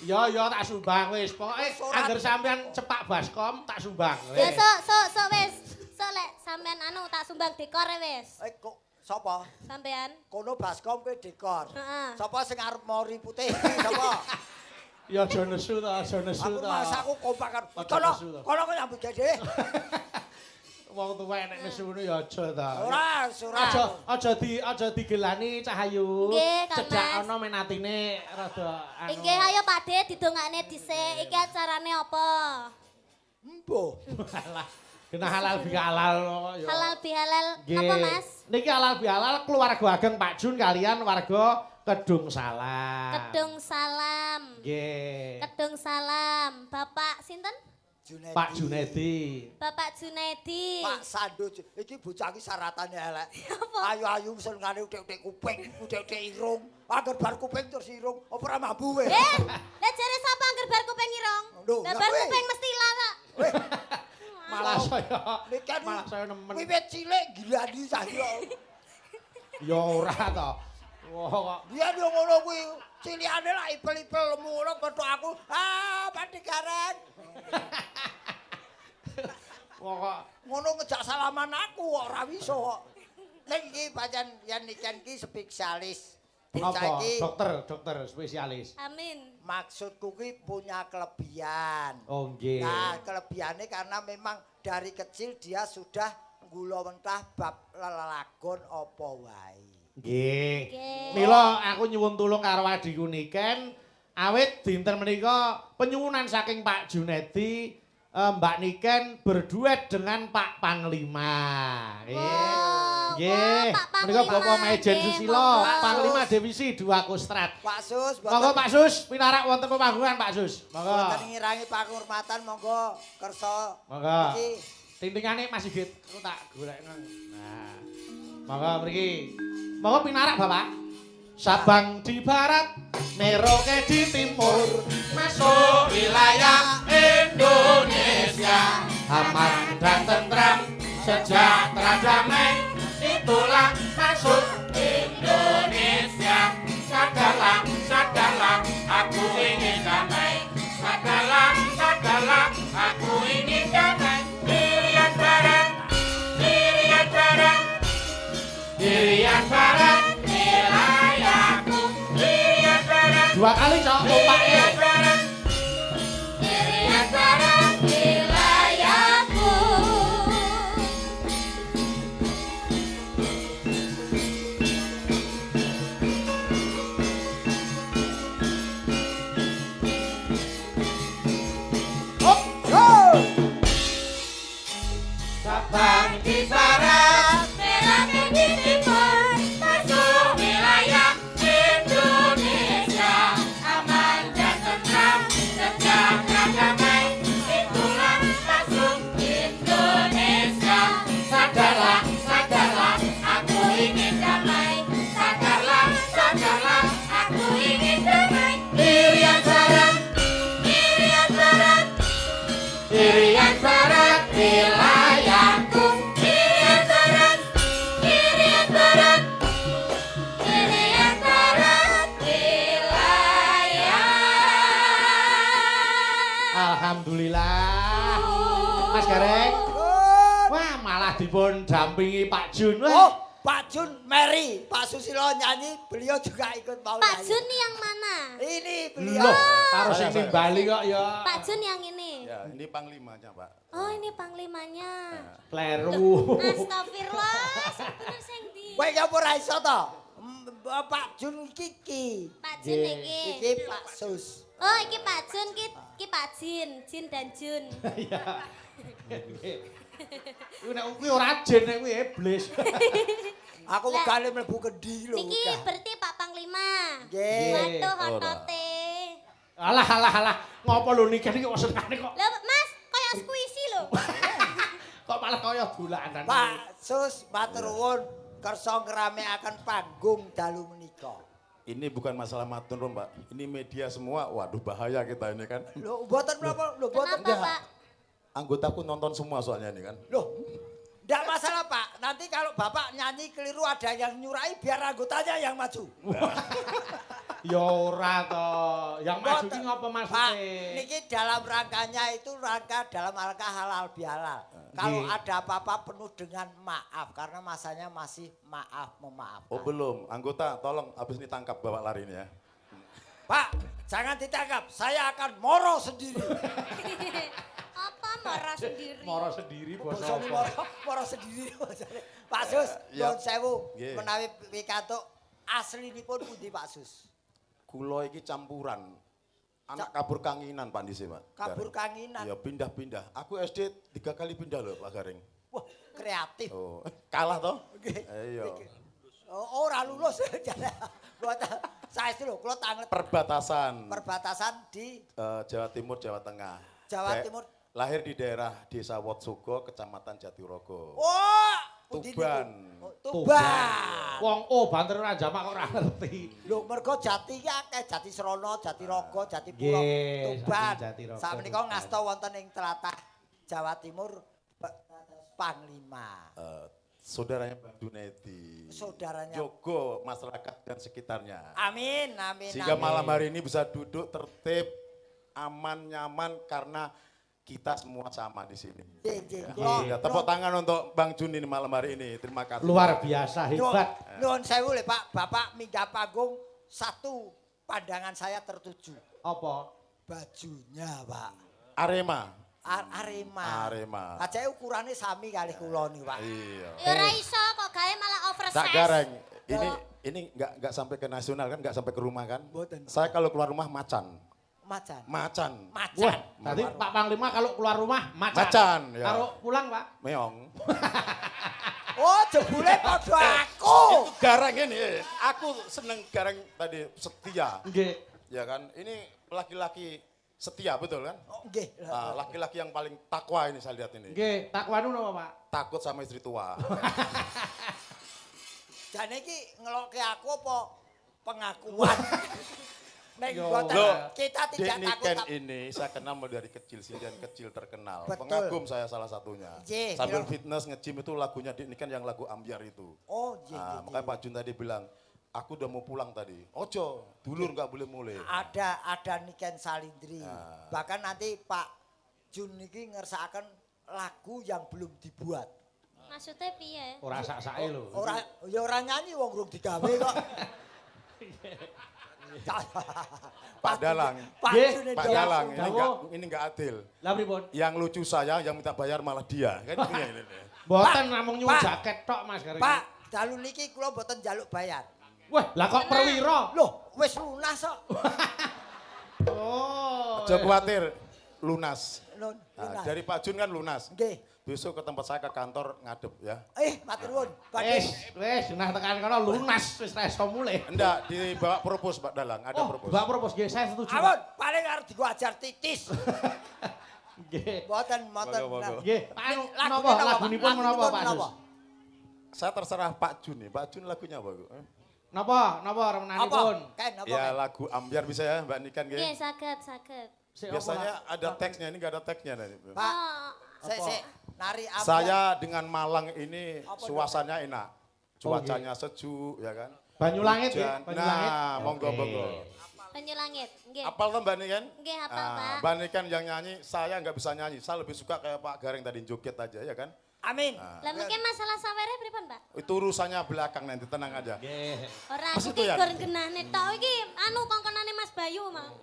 S3: Ya tak sumbang wis. Pokoke
S2: Surat.
S3: angger sampean cepak baskom tak sumbang.
S5: Ya sok wis. Sok lek sampean anu tak sumbang dekor wis.
S2: Kok sapa?
S5: Sampean.
S2: Kono baskom kowe dekor.
S5: Heeh.
S2: Sapa sing arep mori putih sapa?
S3: Ya aja nesu ta, aja nesu
S2: Aku
S3: ta.
S2: mas aku kompak karo.
S3: Ojo
S2: Kono
S3: nesu to.
S2: kono kok nyambut gawe.
S3: Wong tuwa nek nesu ngono ya aja ta.
S2: Ora,
S3: Aja digelani Cahayu.
S5: Nggih, Kang
S3: Cedak
S5: Mas.
S3: ana menatine rada anu.
S5: Inggih ayo Pak De didongakne dhisik. Iki acarane apa?
S2: Embo.
S3: Alah, kena halal bihalal ya.
S5: Halal bihalal
S3: Nggih.
S5: apa Mas?
S3: Niki halal bihalal keluarga ageng Pak Jun kalian warga Kedung Salam.
S5: Kedung salam.
S3: Nggih.
S5: Kedung salam. Bapak sinten?
S2: Junedi.
S3: Pak Junedi.
S5: Bapak Junedi.
S2: Pak Sando, iki bocah iki syaratane elek. Ayu-ayu senengane uthik-uthik kuping, uthik-uthik irung. Angger bar kuping terus irung, apa ora mambu we?
S5: Lah jare sapa angger bar kuping irong?
S2: Lho,
S5: Lah
S2: lah
S5: bar
S2: kowe.
S5: kuping mesti lara.
S3: Malah saya.
S2: Nikan
S3: Malah saya nemen.
S2: wiwit cilik gilani saiki kok.
S3: Ya ora to. Wah kok.
S2: Biyen yo ngono kuwi, cilikane lak ipel-ipel lemu ngono kethok aku. Pati gareng.
S3: Wah kok.
S2: Ngono ngejak salaman aku kok ora iso kok. Ning iki pancen yen niken iki spesialis. Bocah
S3: Apa?
S2: iki
S3: Dokter spesialis.
S5: Amin.
S2: maksudku ki punya kelebihan.
S3: Oh nggih.
S2: Nah, kelebihannya karena memang dari kecil dia sudah nggula mentah bab lelagon apa wae.
S3: Nggih.
S5: Nggih.
S3: Mila aku nyuwun tulung karo adhiku Niken awit dinten menika penyuwunan saking Pak Junedi Mbak Niken berduet dengan Pak Panglima. Nggih.
S5: Pak Panglima,
S3: Menika Bapak Majen
S5: nggih,
S3: Susilo,
S5: monggo.
S3: Panglima Divisi 2 Kostrad.
S2: Pak Sus,
S3: Monggo Pak Sus, pinarak wonten pemanggungan Pak Sus. Monggo.
S2: Boten ngirangi penghormatan monggo kersa.
S3: Monggo.
S2: Iki
S3: Tintingane Mas Sigit, aku tak golekno. Nah. Monggo mriki. Monggo pinarak Bapak. Sabang di barat, Merauke di timur, masuk wilayah Indonesia. Aman dan tentram, sejahtera damai, itulah masuk Indonesia. Sadarlah, sadarlah, aku ingin damai. Sadarlah, sadarlah, aku ingin damai. Irian barat, Irian barat, Irian barat, wilayahku. Irian barat, 2 kali cok, lompake. Irian barat, Irian barat,
S5: Wilayahku.
S3: Sabang di barat,
S5: Merauke di timur,
S3: masuk wilayah Indonesia. Aman dan tentram, sejahtera damai, itulah masuk Indonesia. Sadarlah, sadarlah, aku ingin damai. Sadarlah, sadarlah, aku ingin damai. Irian barat, Irian barat, Irian barat, wilayahku. Irian barat, Irian barat,
S5: Irian barat, wilayah.
S3: Alhamdulillah. Mas Gareng. Wah, malah dipun dampingi Pak Jun.
S2: Oh,
S3: Wah.
S2: Pak Jun Mary, Pak Susilo nyanyi, beliau juga ikut mau
S5: Pak
S2: nyanyi.
S5: Jun nih yang mana?
S2: Ini beliau.
S3: Loh, karo sing
S6: Saya.
S3: nimbali kok ya.
S5: Pak Jun yang ini.
S6: Ya, ini panglimanya, Pak.
S5: Oh, ini panglimanya.
S3: Kleru.
S5: Astagfirullah, sebener sing ndi?
S2: Kowe ya ora iso to? Pak Jun iki.
S5: Pak Jun iki.
S2: Iki Pak Sus.
S5: Oh, iki Pak Jun, iki Pak Jin, Jin dan Jun.
S3: Iya. Kuwi nek kuwi ora jen nek kuwi iblis.
S2: Aku
S5: Lah.
S2: wegane mlebu kendi lho.
S5: Niki berarti Pak Panglima.
S2: Nggih.
S5: Waduh,
S6: Ora.
S5: hotote.
S3: Alah alah alah, ngopo lho niki iki kok senengane kok.
S5: Lah, Mas, kayak squishy lho.
S3: Kok malah kaya dolanan.
S2: Pak Sus matur nuwun kersa ngramekaken panggung dalu menika.
S6: Ini bukan masalah matur, Pak. Ini media semua. Waduh, bahaya kita ini kan.
S2: Lho, mboten menapa? Lho, mboten.
S5: Kenapa, Pak?
S6: Anggotaku nonton semua soalnya ini kan.
S2: Loh, enggak masalah Pak. Nanti kalau Bapak nyanyi keliru ada yang nyurai biar anggotanya yang maju.
S3: Ya ora to. Yang maju
S2: Mboten.
S3: ki ngopo
S2: Pak,
S3: maksude?
S2: niki dalam rangkanya itu dalam rangka halal bihalal. Kalau
S3: Nggih.
S2: ada apa-apa penuh dengan maaf karena masanya masih maaf memaafkan.
S6: Oh, belum. Anggota, tolong habis ini tangkap bawa lari ini ya.
S2: Pak, jangan ditangkap. Saya akan moro sendiri.
S5: Apa marah sendiri?
S3: Moro sendiri bos
S2: Bosone
S3: apa?
S2: moro sendiri. bosone. Pak Sus,
S6: Ya.
S2: nyuwun sewu
S6: Nggih.
S2: menawi pikantuk aslinipun pundi Pak Sus?
S6: Kulo iki campuran. Anak kabur kanginan Pak Dise, Pak.
S2: Kabur
S6: Gareng.
S2: kanginan.
S6: Iya, pindah-pindah. Aku SD 3 kali pindah loh, Pak Gareng.
S2: Wah, kreatif.
S6: Oh, kalah toh?
S2: Nggih.
S6: Iya.
S2: Oh, ora lulus. Buat saya itu lho, kula tangan
S6: Perbatasan
S2: perbatasan di
S6: Jawa Timur, Jawa Tengah.
S2: Jawa
S6: Dek-
S2: Timur.
S6: lahir di daerah Desa Wotsogo, Kecamatan Jatirogo.
S2: Oh,
S6: Tuban.
S2: Tuban.
S3: Wong banter ora jamak kok ora ngerti.
S2: Lho mergo Jati ki akeh, Jati Srana, Jatirogo, Jatipuro,
S3: Nggih,
S2: Tuban.
S3: Jatirogo,
S2: Sakmenika
S3: Tuban.
S2: ngasta wonten ing tlatah Jawa Timur Panglima.
S6: Saudaranya Mbak Junedi.
S2: Saudaranya.
S6: Jogo masyarakat dan sekitarnya.
S2: Amin, amin,
S6: Sehingga
S2: amin.
S6: malam hari ini bisa duduk tertib, aman, nyaman karena kita semua sama di sini.
S2: Nggih,
S6: Ya, tepuk tangan untuk Bang Jun ini malam hari ini. Terima kasih.
S3: Luar biasa hebat.
S2: Nuwun sewu le Pak, Bapak minggah panggung satu pandangan saya tertuju.
S3: Apa?
S2: Bajunya, Pak.
S6: Arema.
S2: Arema.
S6: Arema.
S2: Ajake ukurane sami kalih kula nih, Pak.
S6: Iya.
S5: Ya ora iso kok gawe malah oversize.
S6: Tak gareng. Ini nggak sampai ke nasional kan, nggak sampai ke rumah kan?
S2: Mboten.
S6: Saya kalau keluar rumah macan.
S2: Macan.
S6: Macan.
S2: Macan.
S3: Wah, tadi Pak Panglima kalau keluar rumah macan.
S6: Macan, ya.
S3: Kalau pulang, Pak.
S6: Meong.
S2: Oh, jebule padha aku.
S6: Itu gareng ini. Aku seneng gareng tadi setia.
S3: Nggih.
S6: Ya kan? Ini laki-laki setia betul kan?
S2: Oh, nggih.
S6: Laki-laki yang paling takwa ini saya lihat ini.
S3: Nggih, takwanu napa, Pak?
S6: Takut sama istri tua.
S2: Jane iki ngelokke aku apa pengakuan? Nek
S3: Yo.
S2: mboten
S6: Loh,
S2: kita tidak
S6: Dek
S2: takut.
S6: Niken ini saya kenal mulai dari kecil, sindian kecil terkenal.
S2: Betul.
S6: Pengagum saya salah satunya.
S2: Nggih,
S6: Sambil
S2: yo.
S6: fitness nge-gym itu lagunya Dek Niken yang lagu Ambyar itu.
S2: Oh, iya.
S6: Makanya Pak Jun tadi bilang, aku udah mau pulang tadi. Ojo, dulur nggak boleh mulai.
S2: Ada Niken Salindri.
S6: Ah.
S2: Bahkan nanti Pak Jun niki ngersakaken lagu yang belum dibuat.
S5: Maksudnya piye?
S3: Ora sak-sake lho.
S2: Ora nyanyi wong urung digawe kok.
S6: Pak Dalang.
S2: Pak
S3: Nggih,
S2: Jun
S6: Pak
S2: itu
S6: Dalang,
S2: langsung.
S6: ini nggak adil.
S3: Lah pripun?
S6: Yang lucu saya, yang minta bayar malah dia. Kan ini.
S3: Mboten namung nyuwun
S2: Pak.
S3: jaket tok, Mas Gareng.
S2: Pak, dalu niki kula mboten njaluk bayar.
S3: Wah, lah kok perwira?
S2: Loh, wis lunas kok.
S3: Oh.
S6: Aja khawatir, lunas.
S2: Nun,
S6: Nah,
S2: lunas.
S6: dari Pak Jun kan lunas.
S2: Nggih.
S6: Besok ke tempat saya ke kantor ngadep ya.
S2: Matur nuwun.
S3: Wis, nah tekan kono lunas wis ra iso mulih.
S6: Enggak, dibawa propos Pak Dalang, ada
S3: Oh,
S6: propos.
S3: Mbak propos nggih, saya setuju.
S2: Amun, paling arep digo ajar titis.
S3: Nggih.
S2: Mboten, mboten.
S6: Moga-moga.
S3: Nggih, Pak anu
S2: Lagunya
S3: napa
S2: napa, Pak?
S3: lagunipun menapa Pak
S2: Lagunipun
S3: Sus?
S6: Saya terserah Pak Jun nih. Pak Jun lagunya apa?
S3: Napa
S2: Apa?
S3: remenanipun?
S2: Ken apa?
S6: Ya
S2: Ken?
S6: lagu Ambyar bisa ya Mbak Nikan
S5: Nggih,
S6: gitu.
S5: saged.
S3: Sik, apa,
S6: Biasanya
S3: Pak?
S6: ada teksnya, ini nggak ada teksnya.
S2: Pak,
S5: Oh,
S2: sik nari apa?
S6: Saya dengan Malang ini
S2: Apa,
S6: suasananya enak. Cuacanya sejuk ya kan.
S3: Banyulangit
S6: Hujan.
S3: ya, Banyulangit.
S6: Nah, monggo
S3: Oke.
S6: monggo.
S5: Banyu langit. Nggih.
S6: Apal tuh Mbak Nikan?
S5: Nggih, hafal, Pak.
S6: Mbak Nikan yang nyanyi, saya nggak bisa nyanyi. Saya lebih suka kayak Pak Gareng tadi joget aja ya kan.
S2: Amin.
S5: Lah mungkin masalah sawere pripun, Pak?
S6: Itu urusannya belakang nanti, tenang aja.
S3: Nggih.
S5: Ora
S6: Mas
S5: aku
S6: itu
S5: ki
S6: ya?
S5: gur genahne tok iki anu kongkonane Mas Bayu mau.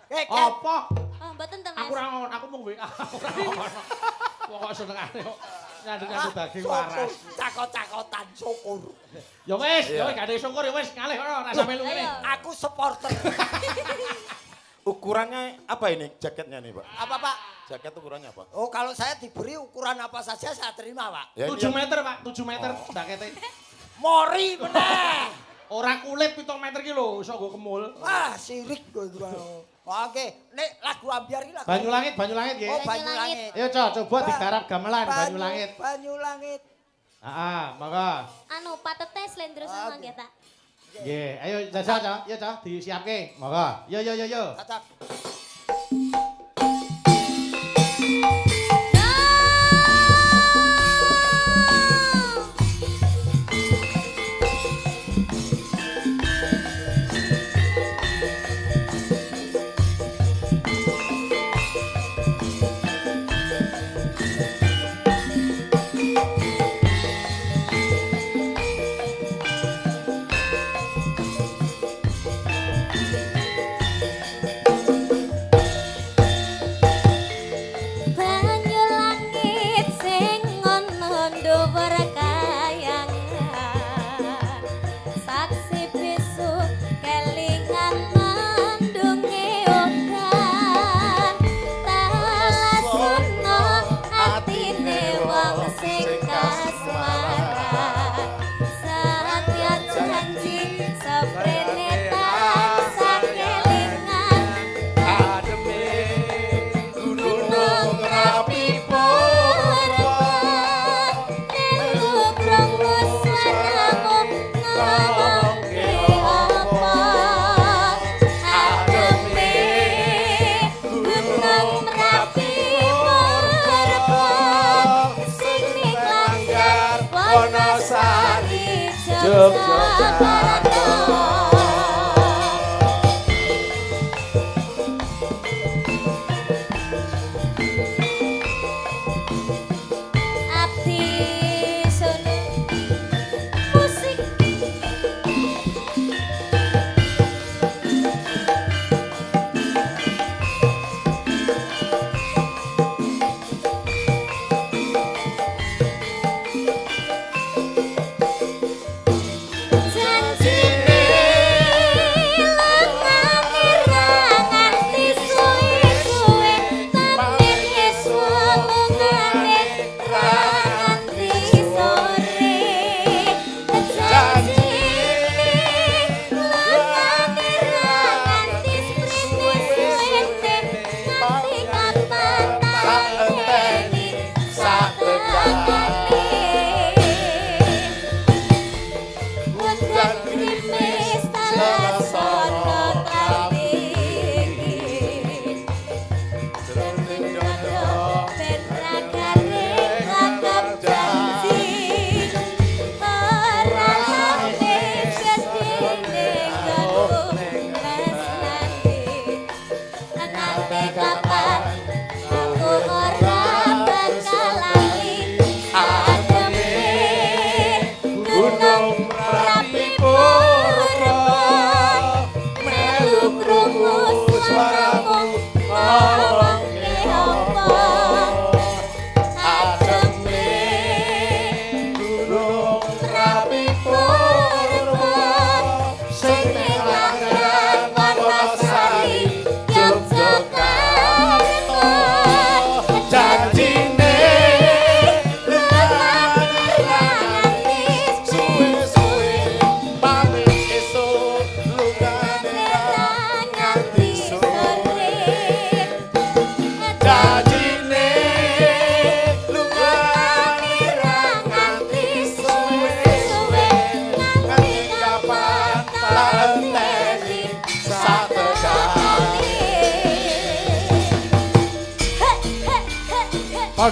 S2: Ken.
S3: Apa?
S5: Oh, mboten to, Mas.
S3: Aku ora ngono, aku mung WA. Ora ngono. Pokok senengane kok nyandung-nyandung daging waras.
S2: Cakot-cakotan syukur.
S3: Ya wis,
S6: Iya.
S3: ya wis gak ada syukur ya wis ngalih kono ora sampe lu ngene.
S5: Ayo.
S2: Aku supporter.
S6: Ukurannya apa ini jaketnya nih Pak?
S2: Apa, Pak?
S6: Jaket ukurannya apa?
S2: Oh, kalau saya diberi ukuran apa saja saya terima, Pak.
S6: Ya, ini
S3: 7
S6: yang-
S3: meter, Pak, 7 meter jakete.
S2: Mori meneh.
S3: Ora kulit 7 meter ki lho, iso nggo kemul.
S2: Wah, sirik kowe iku. Oke, nek lagu Ambyar iki lagu.
S3: Banyulangit nggih.
S2: Oh,
S5: Banyu
S2: Banyulangit.
S3: Ayo coba digarap gamelan Banyulangit.
S2: Banyulangit.
S3: Heeh, monggo.
S5: Anu patete slendro sama nggih, Pak.
S3: Nggih, ayo jajal, Cok. Ya, Cok, disiapke. Monggo. Yo.
S2: Cocok.
S5: Yogyakarta. Abdi Solo musik.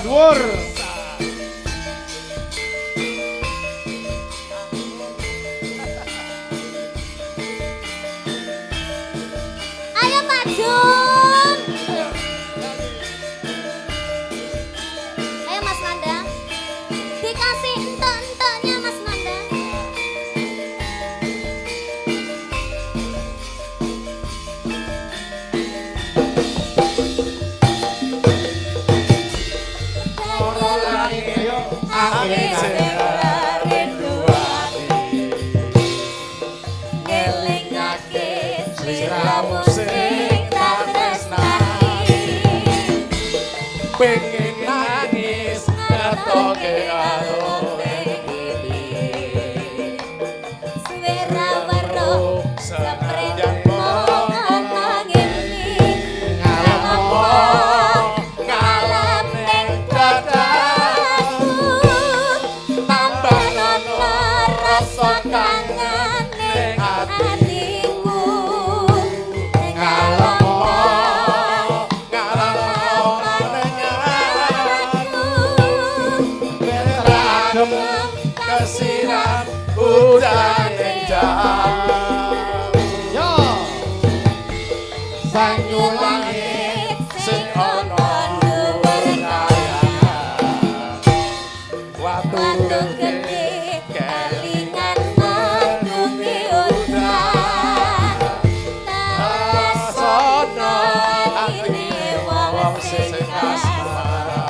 S3: Dhuwur.
S5: Ayo Pak Jun. Ayo Mas Nandang. Dikasih entek-enteknya Mas Nandang.
S6: Angin rindu ati
S5: Ngelingake sliramu sing tak tresnani.
S6: pengen nangis ngetoke karo
S5: Suwera weruh seprenen mong angin iki. Ngalapo ngalam ning dadaku. Tambah ana rasa kangen ning atiku. Ngalapo
S6: kesiram udan ing
S3: Yo.
S6: banyu langit sing ana dhuwur kayangan watu gede kelingan menungi udan tasono atine wong sing asmara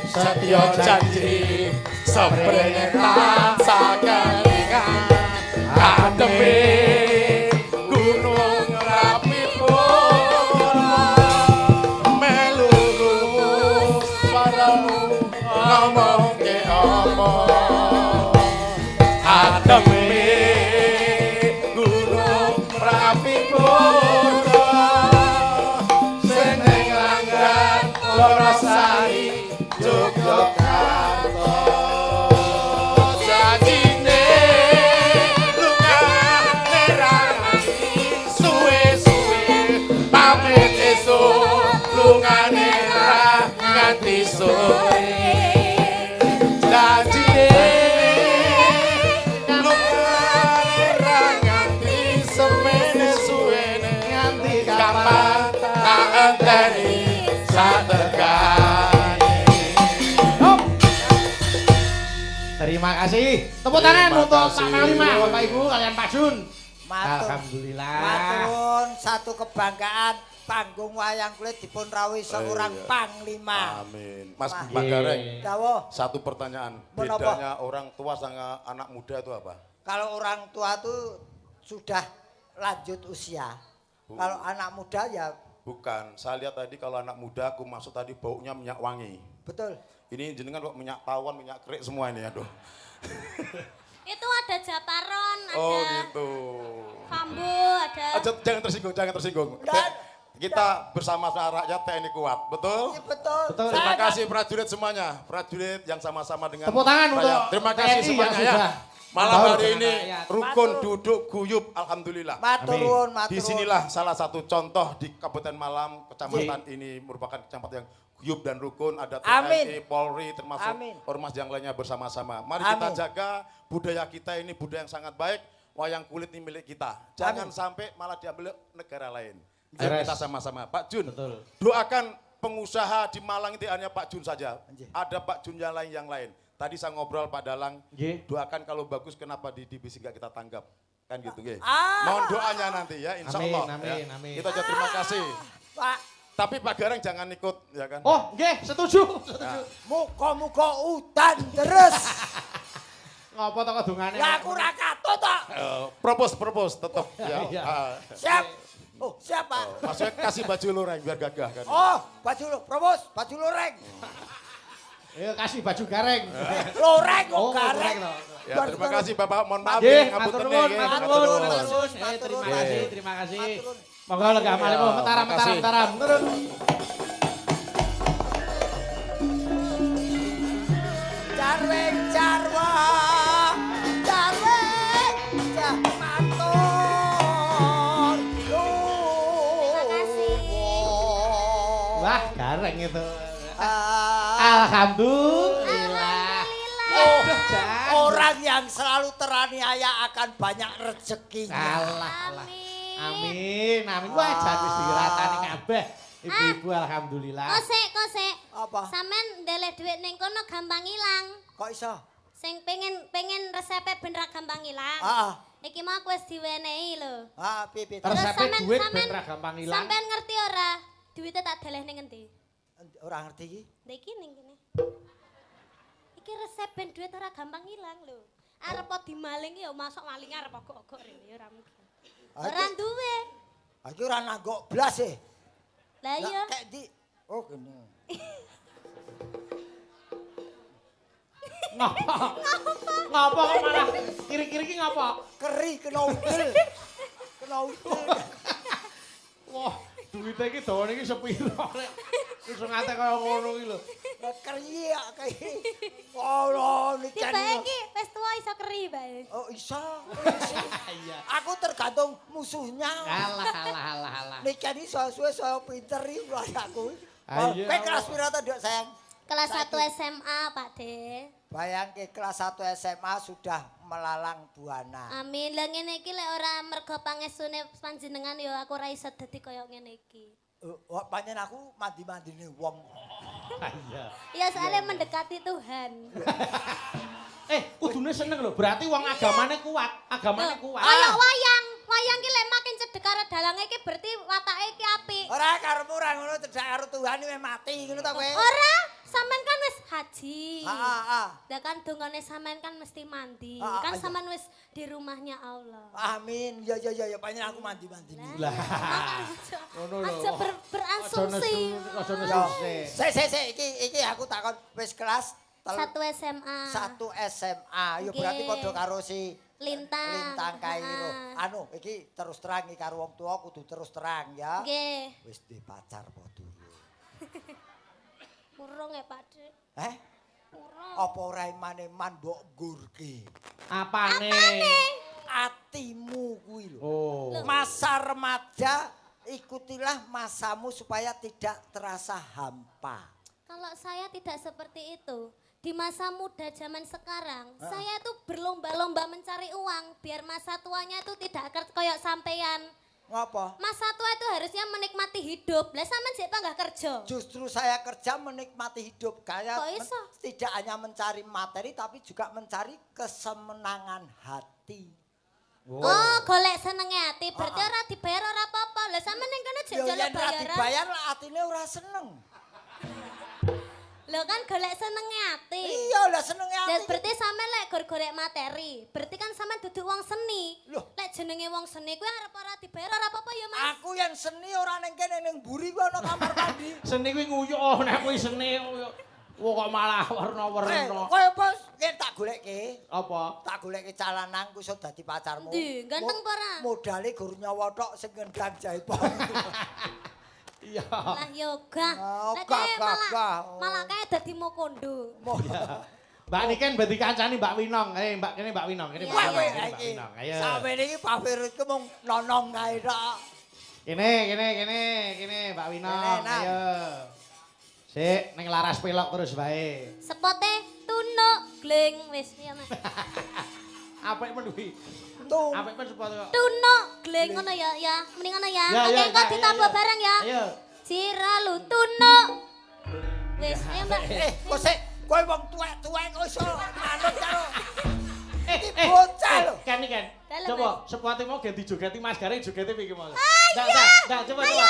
S6: setya janji seprene tansah kelingan adepe gunung rapi pura melu suaramu ngomong ke apa adepe gunung rapi pura sing ning langgan Lorosari Yogyakarta janjine lungane rangi suwe-suwe pamit esuk lungane nganti sore janjine
S3: kasih. Tepuk tangan
S6: Terima
S3: untuk
S6: kasih.
S3: Pak Panglima, Bapak Ibu, kalian Pak Jun.
S2: Matur.
S3: Alhamdulillah.
S2: Maturun satu kebanggaan panggung wayang kulit dipun rawuhi seorang
S6: Iya.
S2: panglima.
S6: Amin. Mas
S2: Wah.
S6: Mbak Gareng,
S2: Dawuh,
S6: satu pertanyaan.
S2: Menapa?
S6: Bedanya orang tua sama anak muda itu apa?
S2: kalau orang tua tuh sudah lanjut usia. Kalau anak muda ya
S6: Bukan, saya lihat tadi kalau anak muda aku masuk tadi baunya minyak wangi.
S2: betul.
S6: Ini jenengan kok minyak tawon, minyak kerik semua ini, aduh.
S5: Itu ada Japaron, ada
S6: Oh gitu.
S5: Kambu, ada
S6: Jangan tersinggung, jangan tersinggung.
S2: Dan-
S6: Kita bersama-sama rakyat TNI kuat, betul?
S2: Iya betul.
S3: Betul.
S6: Terima
S2: Saya
S6: kasih prajurit semuanya, prajurit yang sama-sama dengan
S3: Tepuk tangan
S6: rakyat.
S3: untuk
S6: Terima kasih
S3: TNI yang
S6: semuanya ya.
S3: sudah
S6: Malam
S3: membaur
S6: hari
S3: dengan
S6: ini
S3: rakyat.
S6: rukun
S2: Matur.
S6: duduk guyup, alhamdulillah.
S2: Maturun, maturun.
S6: Disinilah salah satu contoh di Kabupaten Malam, kecamatan ini merupakan kecamatan yang guyup dan rukun. Ada
S2: Amin.
S6: TNI, Polri, termasuk
S2: Amin.
S6: ormas yang lainnya bersama-sama. Mari kita
S2: Amin.
S6: jaga budaya kita ini budaya yang sangat baik. Wayang kulit ini milik kita. Jangan
S2: Amin.
S6: sampai malah diambil negara lain. Yuk
S3: Beres.
S6: kita sama-sama. Pak Jun,
S3: Betul.
S6: doakan pengusaha di Malang itu hanya Pak Jun saja.
S2: Anjir.
S6: Ada Pak Jun yang lain. Tadi saya ngobrol Pak Dalang,
S3: Nggih.
S6: doakan kalau bagus kenapa di divisi nggak kita tanggap. Kan gitu, nggih.
S2: Ah.
S6: Mohon doanya nanti ya, insya
S3: Amin,
S6: Allah.
S3: amin,
S6: ya.
S3: amin.
S6: Kita aja terima kasih.
S2: Pak,
S6: Tapi Pak Gareng jangan ikut, ya kan?
S3: Oh, nggih, setuju.
S6: Nah,
S2: muka-muka udan terus.
S3: Ngopo to kedungane?
S2: Ya aku ra katut tok.
S6: propose tetap ya.
S3: Iya.
S2: Siap. Oh, siapa?
S6: Maksudnya kasih baju loreng biar gagah kan.
S2: Oh, baju lo, probos, baju loreng.
S3: Ayo kasih baju gareng.
S2: Loreng kok
S3: Oh,
S2: gareng.
S3: gareng.
S6: Ya, terima kasih Bapak, mohon maaf
S3: Nggih,
S6: nih,
S3: matur
S6: ngapunten
S3: nuwun,
S6: nih,
S3: matur
S6: matur
S3: nuwun,
S6: nuwun.
S3: matur nuwun.
S2: Matur
S3: Terima
S2: nuwun.
S3: kasih, terima kasih.
S2: Maturun.
S3: Monggo lega malih,
S6: Iya,
S3: mentaram, mentaram,
S6: makasih.
S3: mentaram. Turun.
S2: Jarweng jarwa. Jarweng matur.
S5: Terima kasih.
S3: Wah, gareng itu.
S2: Ah,
S3: Alhamdulillah.
S2: oh,
S3: Jan.
S2: orang yang selalu teraniaya akan banyak rezekinya.
S3: Alah, alah. Amin, amin. Wah, jan wis diratani kabeh. Ibu-ibu alhamdulillah.
S5: kosek.
S2: Apa?
S5: Sampean ndeleh dhuwit ning kono gampang ilang.
S2: Kok iso?
S5: Sing pengen resepe ben ra gampang ilang.
S2: Ah,
S5: Iki mau aku wis diwenehi lho.
S2: pipi.
S3: Terus
S5: Terus
S3: Resepe
S5: sampean-
S3: duit
S5: sampean-
S3: ben ra gampang ilang.
S5: Sampean ngerti ora? Duwite tak deleh ning endi?
S2: Orang ngerti iki?
S5: Ndek iki ning kene. Iki resep ben duit ora gampang ilang lho. Arep dimaling ya masuk maling arep ogok-ogok rene ya ora mungkin. Ora duwe.
S2: Iki ora nanggok blas e.
S5: Lah iya.
S2: Kayak di oh gini.
S3: Ngapa? Ngapa kok malah kiri-kiri ki ngapa?
S2: Keri kena udel. Kena udel.
S3: Wah, duwite iki dawane iki sepiro rek. Wis ngate kaya ngono iki lho.
S2: Keri ya kayak. Oh, ini
S5: Tiba
S2: kan.
S5: iki wis tuwa iso keri bae.
S2: Oh, iso.
S3: Iya.
S2: Aku tergantung musuhnya.
S3: Alah.
S2: Nikah ini suwe saya pinter iki aku.
S3: Ayo.
S2: Kowe kelas pira to, Dok, sayang?
S5: Kelas 1
S2: Saiki.
S5: SMA, Pak De.
S2: Bayangke kelas 1 SMA sudah melalang buana.
S5: Amin. Lah ngene iki lek ora mergo pangestune panjenengan ya aku ora iso dadi kaya ngene iki.
S2: Panjen aku mandi-mandine wong.
S3: Iya.
S5: Ya soalnya mendekati Tuhan.
S3: Kudune seneng lho. Berarti wong agamane kuat. Agamane kuat.
S5: Kaya wayang. Wayang ki lek makin cedhek karo dalange ki berarti watake ki apik.
S2: Ora karepmu ora ngono cedhak karo Tuhan wis mati ngono ta kowe?
S5: Ora, sampean kan wis haji.
S2: Ah.
S5: Lah kan dongane sampean kan mesti mandi.
S2: Ah,
S5: Kan
S2: iya.
S5: sampean wis di rumahnya Allah.
S2: Amin. Ya panjen aku mandi-mandi nih.
S3: Lah.
S5: Aja,
S3: Ngono lho.
S5: aja beransumsi.
S3: Aja
S2: Yo,
S3: nesu.
S2: iki aku takon wis kelas
S5: 1 SMA.
S2: 1 SMA. Yo
S5: Oke.
S2: berarti padha karo si
S5: Lintang.
S2: Lintang Kairo.
S5: Ah.
S2: Anu, iki terus terang iki karo wong tua kudu terus terang ya.
S5: Nggih.
S2: Wis di pacar apa durung?
S5: Urung ya, Pak De. Urung.
S2: Apa ora iman-iman mbok gurke?
S3: Apane?
S2: Atimu kuwi lho.
S3: Oh.
S2: Masa remaja ikutilah masamu supaya tidak terasa hampa.
S5: Kalau saya tidak seperti itu. Di masa muda zaman sekarang, saya tuh berlomba-lomba mencari uang biar masa tuanya itu tidak kayak sampean.
S2: Ngapa?
S5: Masa tua itu harusnya menikmati hidup. Lah sampean sik panggah kerja.
S2: Justru saya kerja menikmati hidup. Kayak
S5: Kok iso?
S2: tidak hanya mencari materi tapi juga mencari kesemenangan hati.
S5: Oh, golek senenge ati. Berarti ora dibayar ora apa-apa. Lah sampean ning kono jek
S2: Yo
S5: njaluk
S2: yen ora
S5: bayaran.
S2: dibayar atine ora seneng.
S5: Lho kan golek senenge ati.
S2: Iya lah senenge
S5: Dan
S2: ati.
S5: berarti sampean lek golek materi, berarti kan sampean duduk wong seni.
S2: Loh.
S5: Lek jenenge wong seni kuwi arep ora dibayar ora apa-apa ya, Mas.
S2: Aku yang seni ora ning kene ning mburi ku ana kamar mandi.
S3: Seni kuwi nguyuh nek kuwi seni nguyuh. Wah kok malah warna-warna.
S2: Kowe apa yen tak goleke?
S3: Apa?
S2: Tak goleke calanang ku iso dadi pacarmu.
S5: Ndi, ganteng apa ora?
S2: Modale gur nyawa tok sing ngendang jaipong.
S3: Iya.
S5: Lah yoga.
S2: Oh,
S5: Lek
S2: gah,
S5: kae
S2: gah,
S5: malah
S2: gah.
S5: malah kae dadi mokondo.
S3: Mbak Niken berarti kancani Mbak Winong. Mbak kene Mbak Winong. Kene
S5: Iya,
S3: Mbak
S2: Wah
S3: Winong.
S2: kowe
S3: Kene Mbak
S2: iki.
S3: Winong. Ayo.
S2: Sampeyan iki favoritku mung nonong kae tok.
S3: Kene Mbak Winong.
S2: Kene, Nang.
S3: Ayo. Sik ning laras pelok terus bae.
S5: Sepote tunuk gleng wis ya, Mas.
S3: Apik men kuwi.
S2: Tung.
S3: Apik men sepatu kok.
S5: Tunuk gleng ngono ya, ya. Mending ngono ya.
S3: Ya,
S5: Oke,
S3: ya,
S5: kok
S3: ya,
S5: ditabok
S3: ya.
S5: bareng ya.
S3: Ayo.
S5: Ciralu tunuk. Wis, ayo Mbak.
S2: Kok sik kowe wong tuwek-tuwek kok iso manut karo iki bocah lho.
S3: Kan iki kan.
S5: Dalem,
S3: Coba sepatu mau ganti jogeti Mas Garing jogete piye mau.
S5: Ayo.
S3: Coba. Ayo.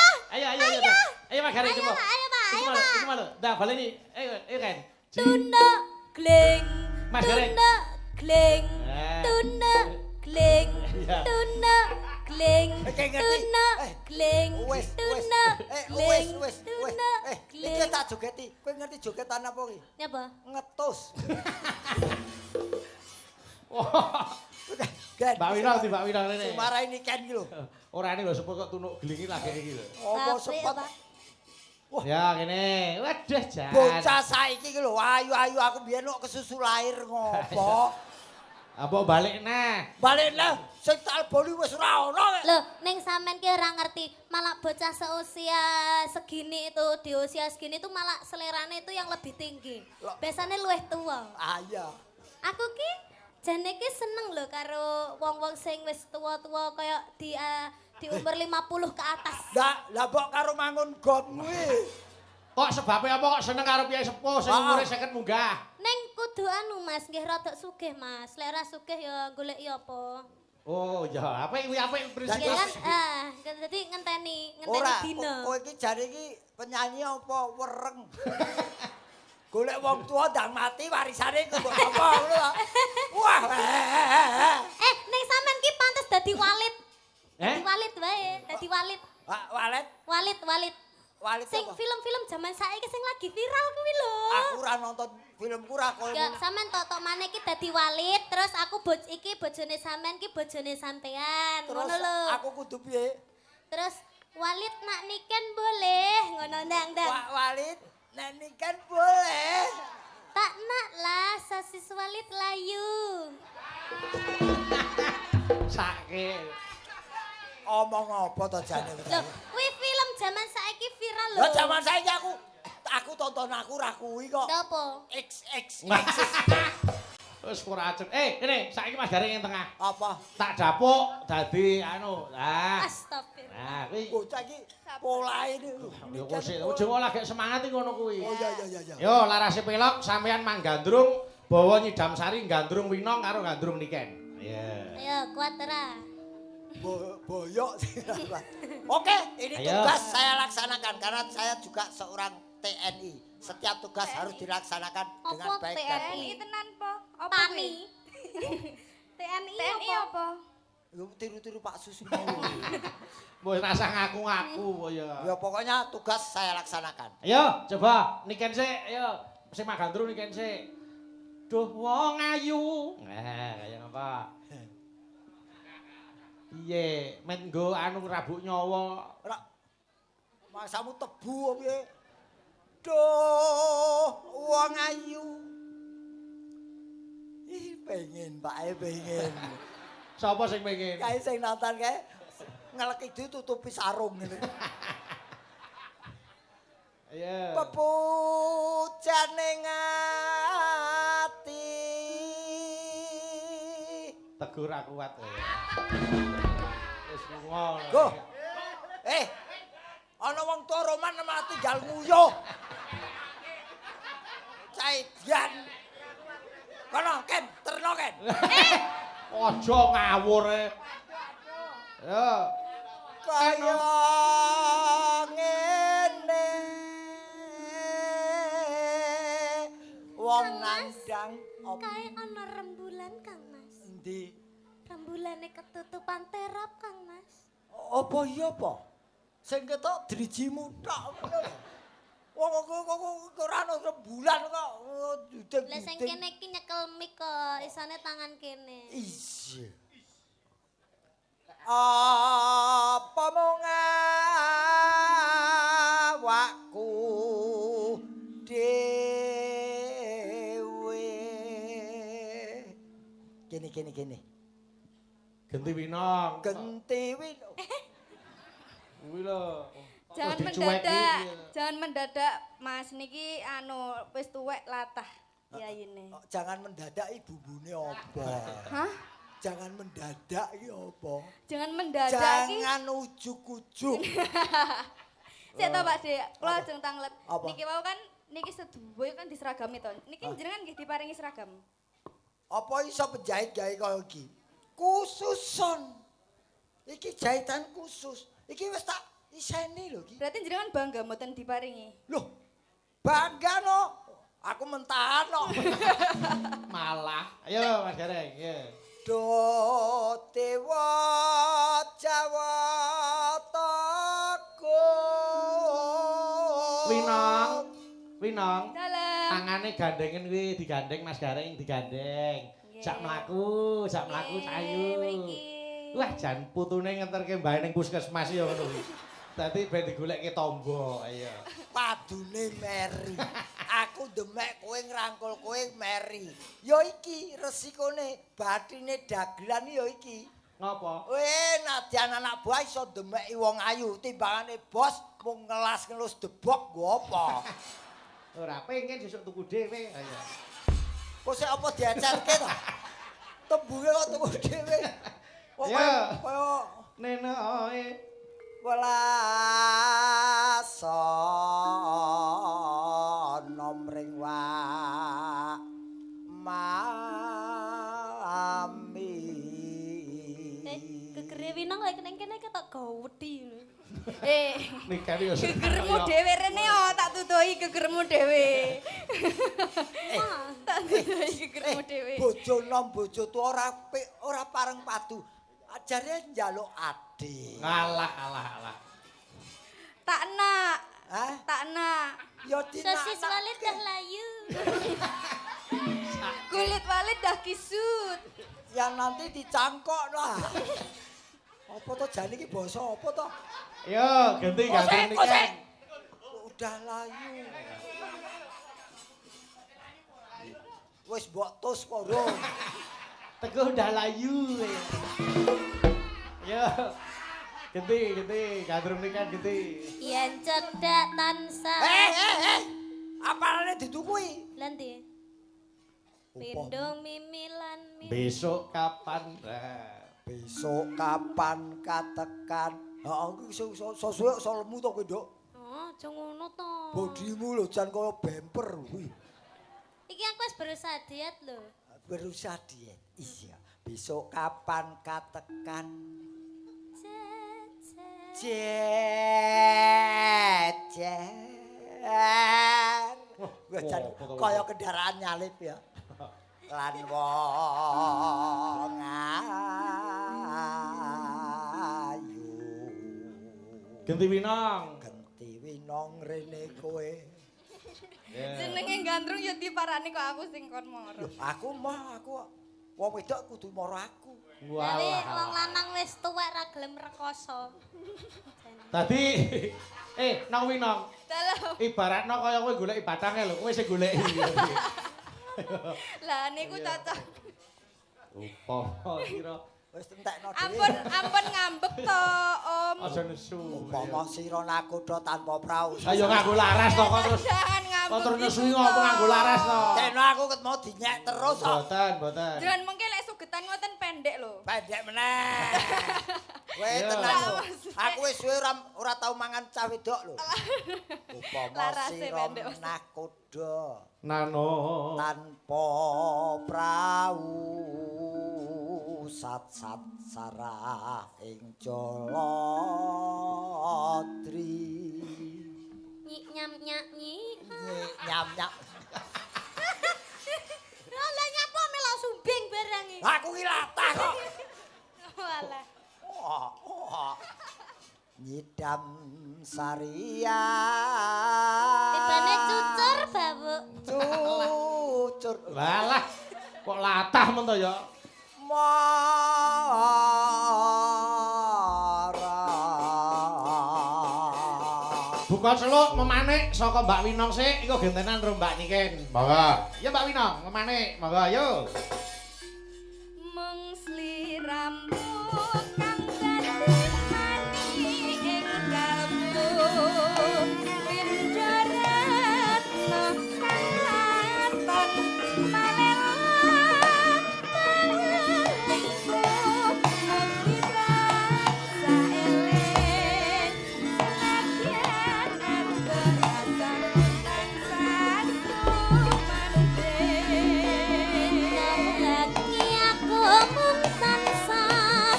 S3: Ayo Mas Garing coba.
S5: Ayo, Pak. Ayo, Pak.
S3: Iki malu. Dah baleni. Ayo kan.
S5: Tunuk gleng.
S3: Mas Gareng.
S5: Tunuk gleng.
S3: Eh.
S5: Tunuk gleng.
S3: Iya.
S5: Tunuk gleng.
S2: Kayak ngerti.
S5: Tunuk gleng.
S2: Wes.
S5: Tunuk gleng.
S2: Wes.
S5: Tunuk
S2: Iki
S5: gleng.
S2: tak jogeti. Kowe ngerti jogetan apa iki?
S5: Apa?
S2: Ngetus.
S3: Wah.
S2: Gan.
S3: Mbak Winong di Mbak Winong rene.
S2: Sumara ini kan iki lho.
S3: Ora ini lho sepot kok tunuk gelingi lagi iki lho.
S2: Apa
S5: Apik,
S2: sepet
S5: Pak.
S3: Ya kene. Waduh jan.
S2: bocah saiki iki lho ayu-ayu aku biyen kok kesusu lahir ngopo.
S3: Apa balik nah.
S2: Balik lah sing tak boli wis ora ono.
S5: Loh, ning sampean ki ora ngerti, malah bocah seusia segini itu, di usia segini itu malah selerane itu yang lebih tinggi.
S2: Loh.
S5: Biasanya luwih tua.
S2: Ah iya.
S5: Aku ki jane ki seneng lho karo wong-wong sing wis tua-tua kaya di umur 50 ke atas.
S2: Lah mbok karo mangun gon kuwi.
S3: Kok sebabnya apa kok seneng karo piye sepuh sing umure 50 munggah.
S5: Neng kudu anu Mas, nggih rada sugih Mas. Lek ora sugih ya golek ya apa.
S3: Oh ya, apa kuwi apa prinsip.
S5: Ya kan, jadi ngenteni
S2: Ora,
S5: dina.
S2: kowe iki jare iki penyanyi apa wereng. Golek wong tua ndang mati warisane ku mbok apa ngono lho. Wah.
S5: Ning sampean ki pantes dadi walit. Dadi
S3: Eh?
S5: walit wae, dadi walit.
S2: Walet,
S5: Walit.
S2: walet
S5: Sing
S2: apa?
S5: film-film zaman saiki sing lagi viral kuwi lho.
S2: Aku ora nonton film kura kowe.
S5: Ya sampean tok maneh ki dadi walit, terus aku iki bojone sampean ki bojone sampean.
S2: Terus
S5: Ngono lho.
S2: aku kudu piye?
S5: Terus walit nak niken boleh, ngono ndang.
S2: Walit, nek kan boleh.
S5: Tak nak lah sosis walit layu.
S3: Sakit.
S2: Omong apa to jane?
S5: Loh, kuwi film zaman saiki viral lho.
S2: Lah jaman saiki aku tonton aku ra kuwi kok.
S5: Lha apa?
S2: XX.
S3: Wis ora acet. Kene saiki Mas Garing yang tengah.
S2: Apa?
S3: Tak dapuk dadi anu. Nah.
S5: Astagfirullah.
S3: Nah, kuwi
S2: Bocah iki polahe iki.
S3: yo kok sik ojo lagi semangat iki ngono kuwi.
S2: Oh iya.
S3: Yo larase pelok sampean mang gandrung bawa nyidam sari gandrung Winong karo gandrung Niken. Iya.
S5: Ayo kuat ora.
S2: Boyok. Oke, ini
S3: Ayo.
S2: tugas saya laksanakan karena saya juga seorang TNI. Setiap tugas harus dilaksanakan dengan
S5: Apa
S2: baik dan
S5: TNI?
S7: tenan po? Apa
S5: Tani.
S7: kuwi?
S5: TNI
S7: TNI
S5: apa?
S7: apa?
S2: Lu tiru-tiru Pak Susi.
S3: Wis rasa ngaku-ngaku kok ya.
S2: Ya pokoknya tugas saya laksanakan.
S3: Ayo coba Niken sik, ayo. Sing mang gandrung Niken sik. Duh wong ayu. Nah, kaya apa? Piye, men nggo anu rabuk nyawa.
S2: Ora masamu tebu apa piye? Duh, wong ayu. Ih, pengen Pak, pengen.
S3: Sapa sing pengen?
S2: Kae sing nonton kae ngeleki ditutupi sarung ngene.
S3: Ayo.
S2: Pepujane ngati.
S3: Tegur aku kuat. Wis lunga.
S2: Go. Ana wong tuwa roman malah tinggal nguyuh. Caidian. Kono Ken, terno Ken.
S3: Aja ngawur e. Ya.
S2: Kaya ngene. Wong nandang
S7: Kae ana rembulan Kang Mas.
S2: endi?
S7: Rembulane ketutupan terap Kang Mas.
S2: Apa iya apa? Sing ketok drijimu tok ngono lho. Wong kok ora ana rembulan kok dudek.
S7: Lah sing kene iki nyekel mik kok, isane tangan kene.
S2: Iya. Apa mung awakku dhewe. Kene.
S3: Genti Winong.
S2: Genti Winong.
S3: Kuwi lho.
S5: Jangan
S3: Terus dicueki
S5: mendadak,
S3: iki.
S5: jangan mendadak Mas niki wis tuwek latah yayine.
S2: Jangan mendadak bumbune apa?
S5: Hah?
S2: Jangan mendadak iki apa?
S5: Jangan mendadak iki.
S2: Jangan ujuk-ujuk.
S5: Sik to Pak Dik, kula ajeng tanglet.
S2: Apa?
S5: Niki wau kan niki seduwe kan diseragami to. Niki jenengan nggih diparingi seragam.
S2: Apa iso penjahit gawe kaya iki? Khususon. Iki jahitan khusus. Iki wis tak iseni lho iki.
S5: Berarti jenengan bangga mboten diparingi.
S2: Loh. Bangga no. Aku mentahan no.
S3: Malah. Ayo Mas Gareng, ya.
S2: Do dewa Jawa Teguh.
S3: Winong.
S5: Dalam.
S3: Tangane gandengen kuwi digandeng Mas Gareng digandeng. Jak mlaku sayu. Wah, jan putune ngeterke mbae ning puskesmas ya ngono kuwi. Dadi ben digolekke tombo, ayo.
S2: Padune Meri. Aku demek kowe ngrangkul kowe Meri. Ya iki resikone bathine dagelan ya iki.
S3: Ngopo?
S2: Nadyan anak buah iso demeki wong ayu timbangane bos mung ngelas-ngelus debok nggo apa.
S3: Ora pengen sesuk tuku dhewe, ayo.
S2: Kok sik apa diacarke to? Tembunge kok tuku dhewe. Kok
S3: Ya.
S2: kaya
S3: Nenoe.
S2: welasa nomring wa mami.
S7: Gegere Winong lek ning kene ketok gawedi lho.
S3: Nikah yo.
S5: Gegermu dhewe rene tak tutuhi gegermu dhewe. Tak tutuhi gegermu dhewe.
S2: Bojo nom bojo tuwa ora pareng padu. Ajare njaluk ade.
S3: Alah.
S5: Tak nak.
S2: Hah?
S5: Tak nak.
S2: Ya
S7: Sosis walit dah layu.
S5: Kulit walit dah kisut.
S2: Yang nanti dicangkok lah. Apa to jane iki basa apa to?
S3: Yo, ganti nikah.
S2: Udah layu. Wis mbok tus poro.
S3: Teguh udah layu. Yo. Ganti, kadrung nikah ganti.
S7: Yen cedak tansah.
S2: Apalane ditukui?
S7: Lan ndi? Pindung mimilan mimi.
S3: Besok kapan?
S2: Besok kapan katekan? Heeh, iso suwe iso lemu to kowe, Nduk.
S7: Oh, aja ngono to.
S2: Bodimu lho jan kaya bemper kuwi.
S7: Iki aku wis berusaha diet lho.
S2: Berusaha diet. Iya. Besok kapan katekan? Jejer. Wah, jan kaya kendaraan nyalip ya. Lan wong ayu.
S3: Ganti Winong.
S2: Genti Winong rene kowe.
S5: Jenenge gandrung ya diparani kok aku sing kon moro.
S2: Aku wong wedok kudu moro aku.
S7: Jadi wong lanang wis tuwek ra gelem rekoso.
S3: Tadi nang Winong.
S5: Dalam.
S3: Ibaratno kaya kowe goleki batange lho, kowe sing goleki.
S5: Lah niku cocok.
S3: Upama kira
S2: Wis entekno dhewe.
S5: Ampun ngambek to, Om.
S3: aja nesu.
S2: Umpama sira nakuda tanpa prau.
S3: Ayo nganggo laras to kok terus.
S5: Jangan ngambek.
S3: Kok terus
S5: gitu
S3: nesu
S5: to.
S3: ngopo nganggo laras to?
S2: Kena aku ket mau dinyek terus kok.
S3: Mboten.
S5: Jangan mengke lek sugetan ngoten pendek lho.
S2: Pendek meneh. Weh
S3: Iya.
S2: tenang lho. Aku wis suwe ora tau mangan cah wedok lho. Upama
S1: Larase
S2: sira
S1: pendek, Mas.
S2: nakoda
S3: Nano.
S2: tanpa prau sat-sat sarah ing Jaladri.
S7: Nyik nyam nyak nyik.
S2: Nyam-nyam.
S7: Lah nyapa melo sumbing barang iki.
S2: Aku ki latah kok.
S7: Walah.
S2: Nyidam Saria.
S7: Tibane cucur, Babuk.
S2: Cucur.
S3: Walah, kok latah men to ya?
S2: Mara.
S3: Buka seluk memanik saka Mbak Winong sik iku gentenan karo Mbak Niken. Monggo. Ya Mbak Winong, memanik. Monggo ayo.
S1: Mung sliramu kang dadi mani ing kalbu pindarat kang aton malela pangelingku mung dirasa eling senadyan aku rasa nang sasu mending
S7: Lagi aku mung tansah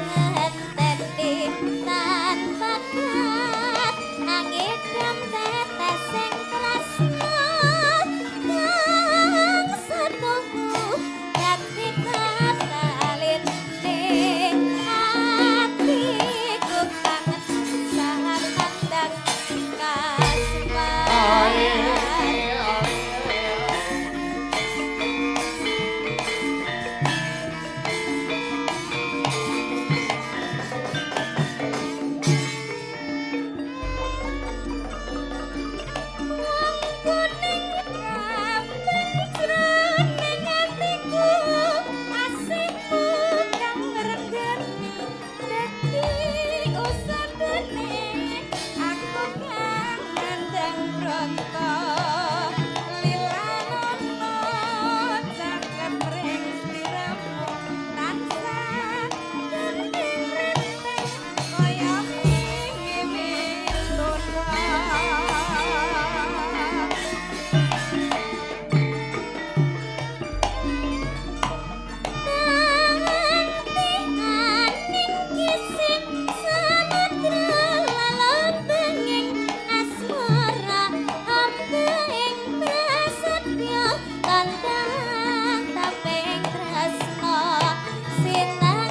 S7: ngeteni tanpa kat angidam tetes sing tresno kang setuhu yakti katalin ning hatiku kangen saat kandang kasmaran.
S1: kuning ramping jroning atiku asihmu kang ngrengeni dadi usadane aku kang nandang bronto lilanono caket ring sliramu tansah gending renteng kaya wingi luna.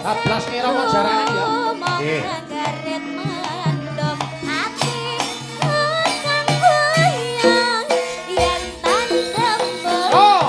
S3: Ablas kira mau jarane ya. Nggih.
S7: Garet mendem ati kang goyang yen tandem
S3: Oh.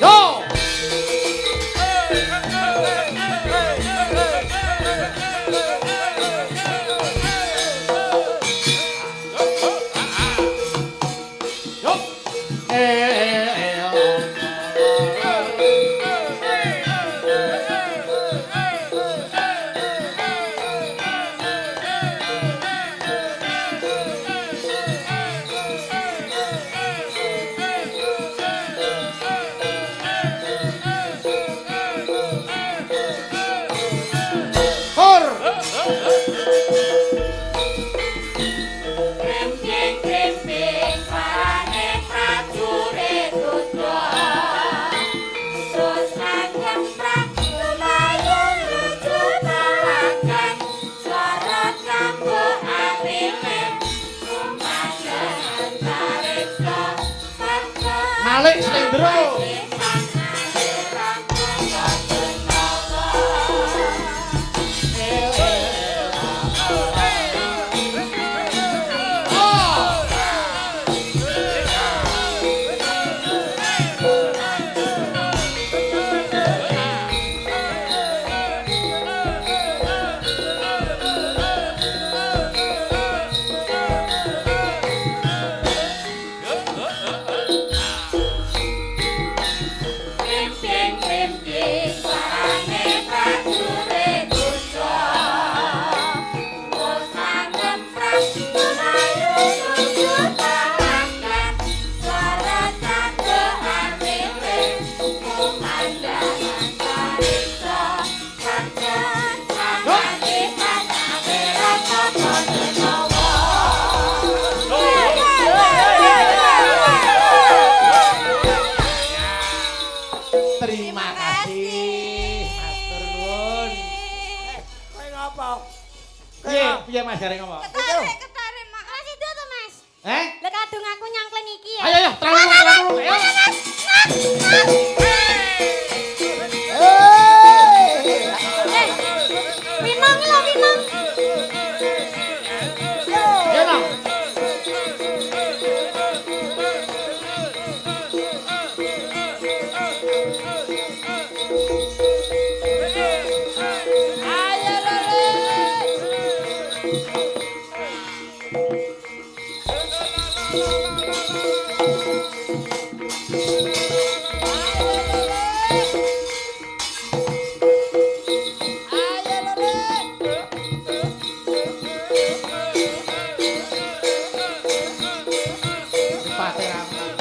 S3: Yo! Yo! Hor!
S5: Krimping-krimping sarane prajurit Buddha. Terus nggemprek lumayung lucu balakan. Suara cambuk amilin kumandan antariksa.
S3: Malik Slendro.
S5: Krimping-krimping sarane prajurit Buddha. Terus nggemprek lumayung lucu balakan. Suara cambuk amilin kumandan antariksa. Kangen samanikan akhirat kota Denawa.
S3: Terima kasih. Matur nuwun.
S2: Kowe ngapa?
S3: Piye Mas Gareng apa?
S7: Ketarik, Mak. Mas itu tuh, Mas.
S3: Eh?
S7: Lah kadung aku nyangkling iki ya.
S3: Ayo terlalu. Ayo.
S7: Winong lho, winong.
S3: Ayo Nong. Cepate rampung.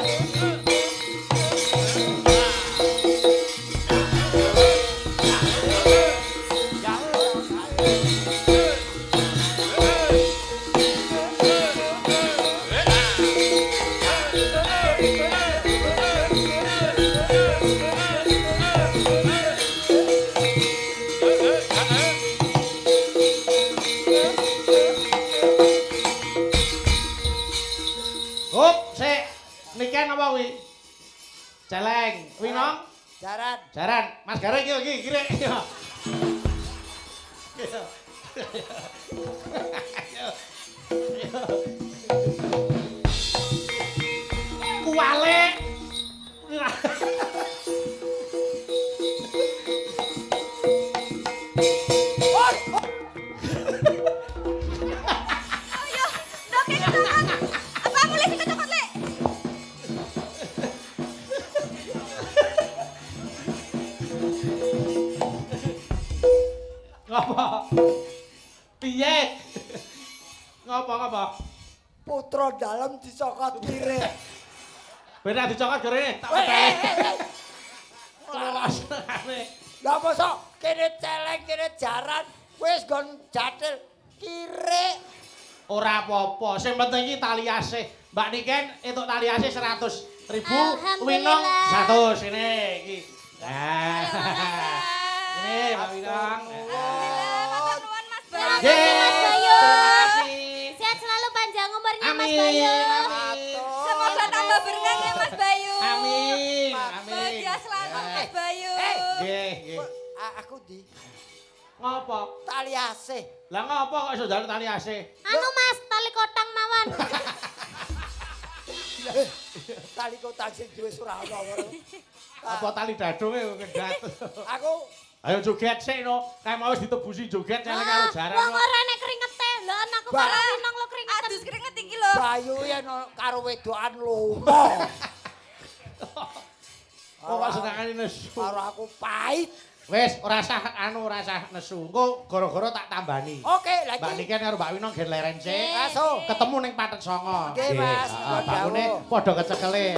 S3: Hop, sik. Niken apa kuwi? Celeng. Kuwi Nong?
S2: Jaran.
S3: Jaran. Mas Gareng iki kirek. Kuwale.
S7: Apa mulai sing kecokot, Lek?
S3: Ngapa? Piye? Ngapa?
S2: Putra dalem dicokot kire.
S3: Beda dicokot gorene, tak pedale. Lolos.
S2: Lah mosok kene celeng kene jaran wis gon jatil kire.
S3: Ora apa-apa, sing penting iki tali asih. Mbak Niken entuk tali asih 100.000, Winong 100 ini iki. Nah. Ini Mbak Winong.
S7: Matur nuwun, Mas Bayu.
S3: Yeay,
S7: Mas Bayu.
S3: terima kasih.
S7: Sehat selalu panjang umurnya, Mas
S3: Amin,
S7: Bayu.
S3: amin.
S7: Semoga tambah berkah ya, Mas Bayu.
S3: Amin, amin.
S7: Bahagia selalu, Mas Bayu.
S3: Nggih, nggih.
S2: Aku di
S3: Ngopo?
S2: Tali asih.
S3: Lah ngopo kok iso njaluk tali asih?
S7: Anu Mas, tali kotang mawon.
S2: Tali kotang sing duwe Surabaya.
S3: Apa tali dadunge kendhat?
S2: Aku
S3: Ayo joget sik no. Kae mau wis ditebusi joget celeng karo jaran.
S7: Wong ora nek kringete. Lah aku karo winong lo kringeten.
S5: Adus keringet iki lho.
S2: Bayu yen karo wedokan lomo.
S3: Kok kok senengane nesu.
S2: Karo aku pahit.
S3: Wis ora usah ora usah nesu. Engko gara-gara tak tambani.
S2: Oke, lha
S3: Mbak
S2: iki.
S3: Niken karo Mbak Winong gen leren sik.
S2: Aso.
S3: Ketemu ning Patet Songo.
S2: Nggih, Mas.
S3: Heeh, bakune padha kecekele.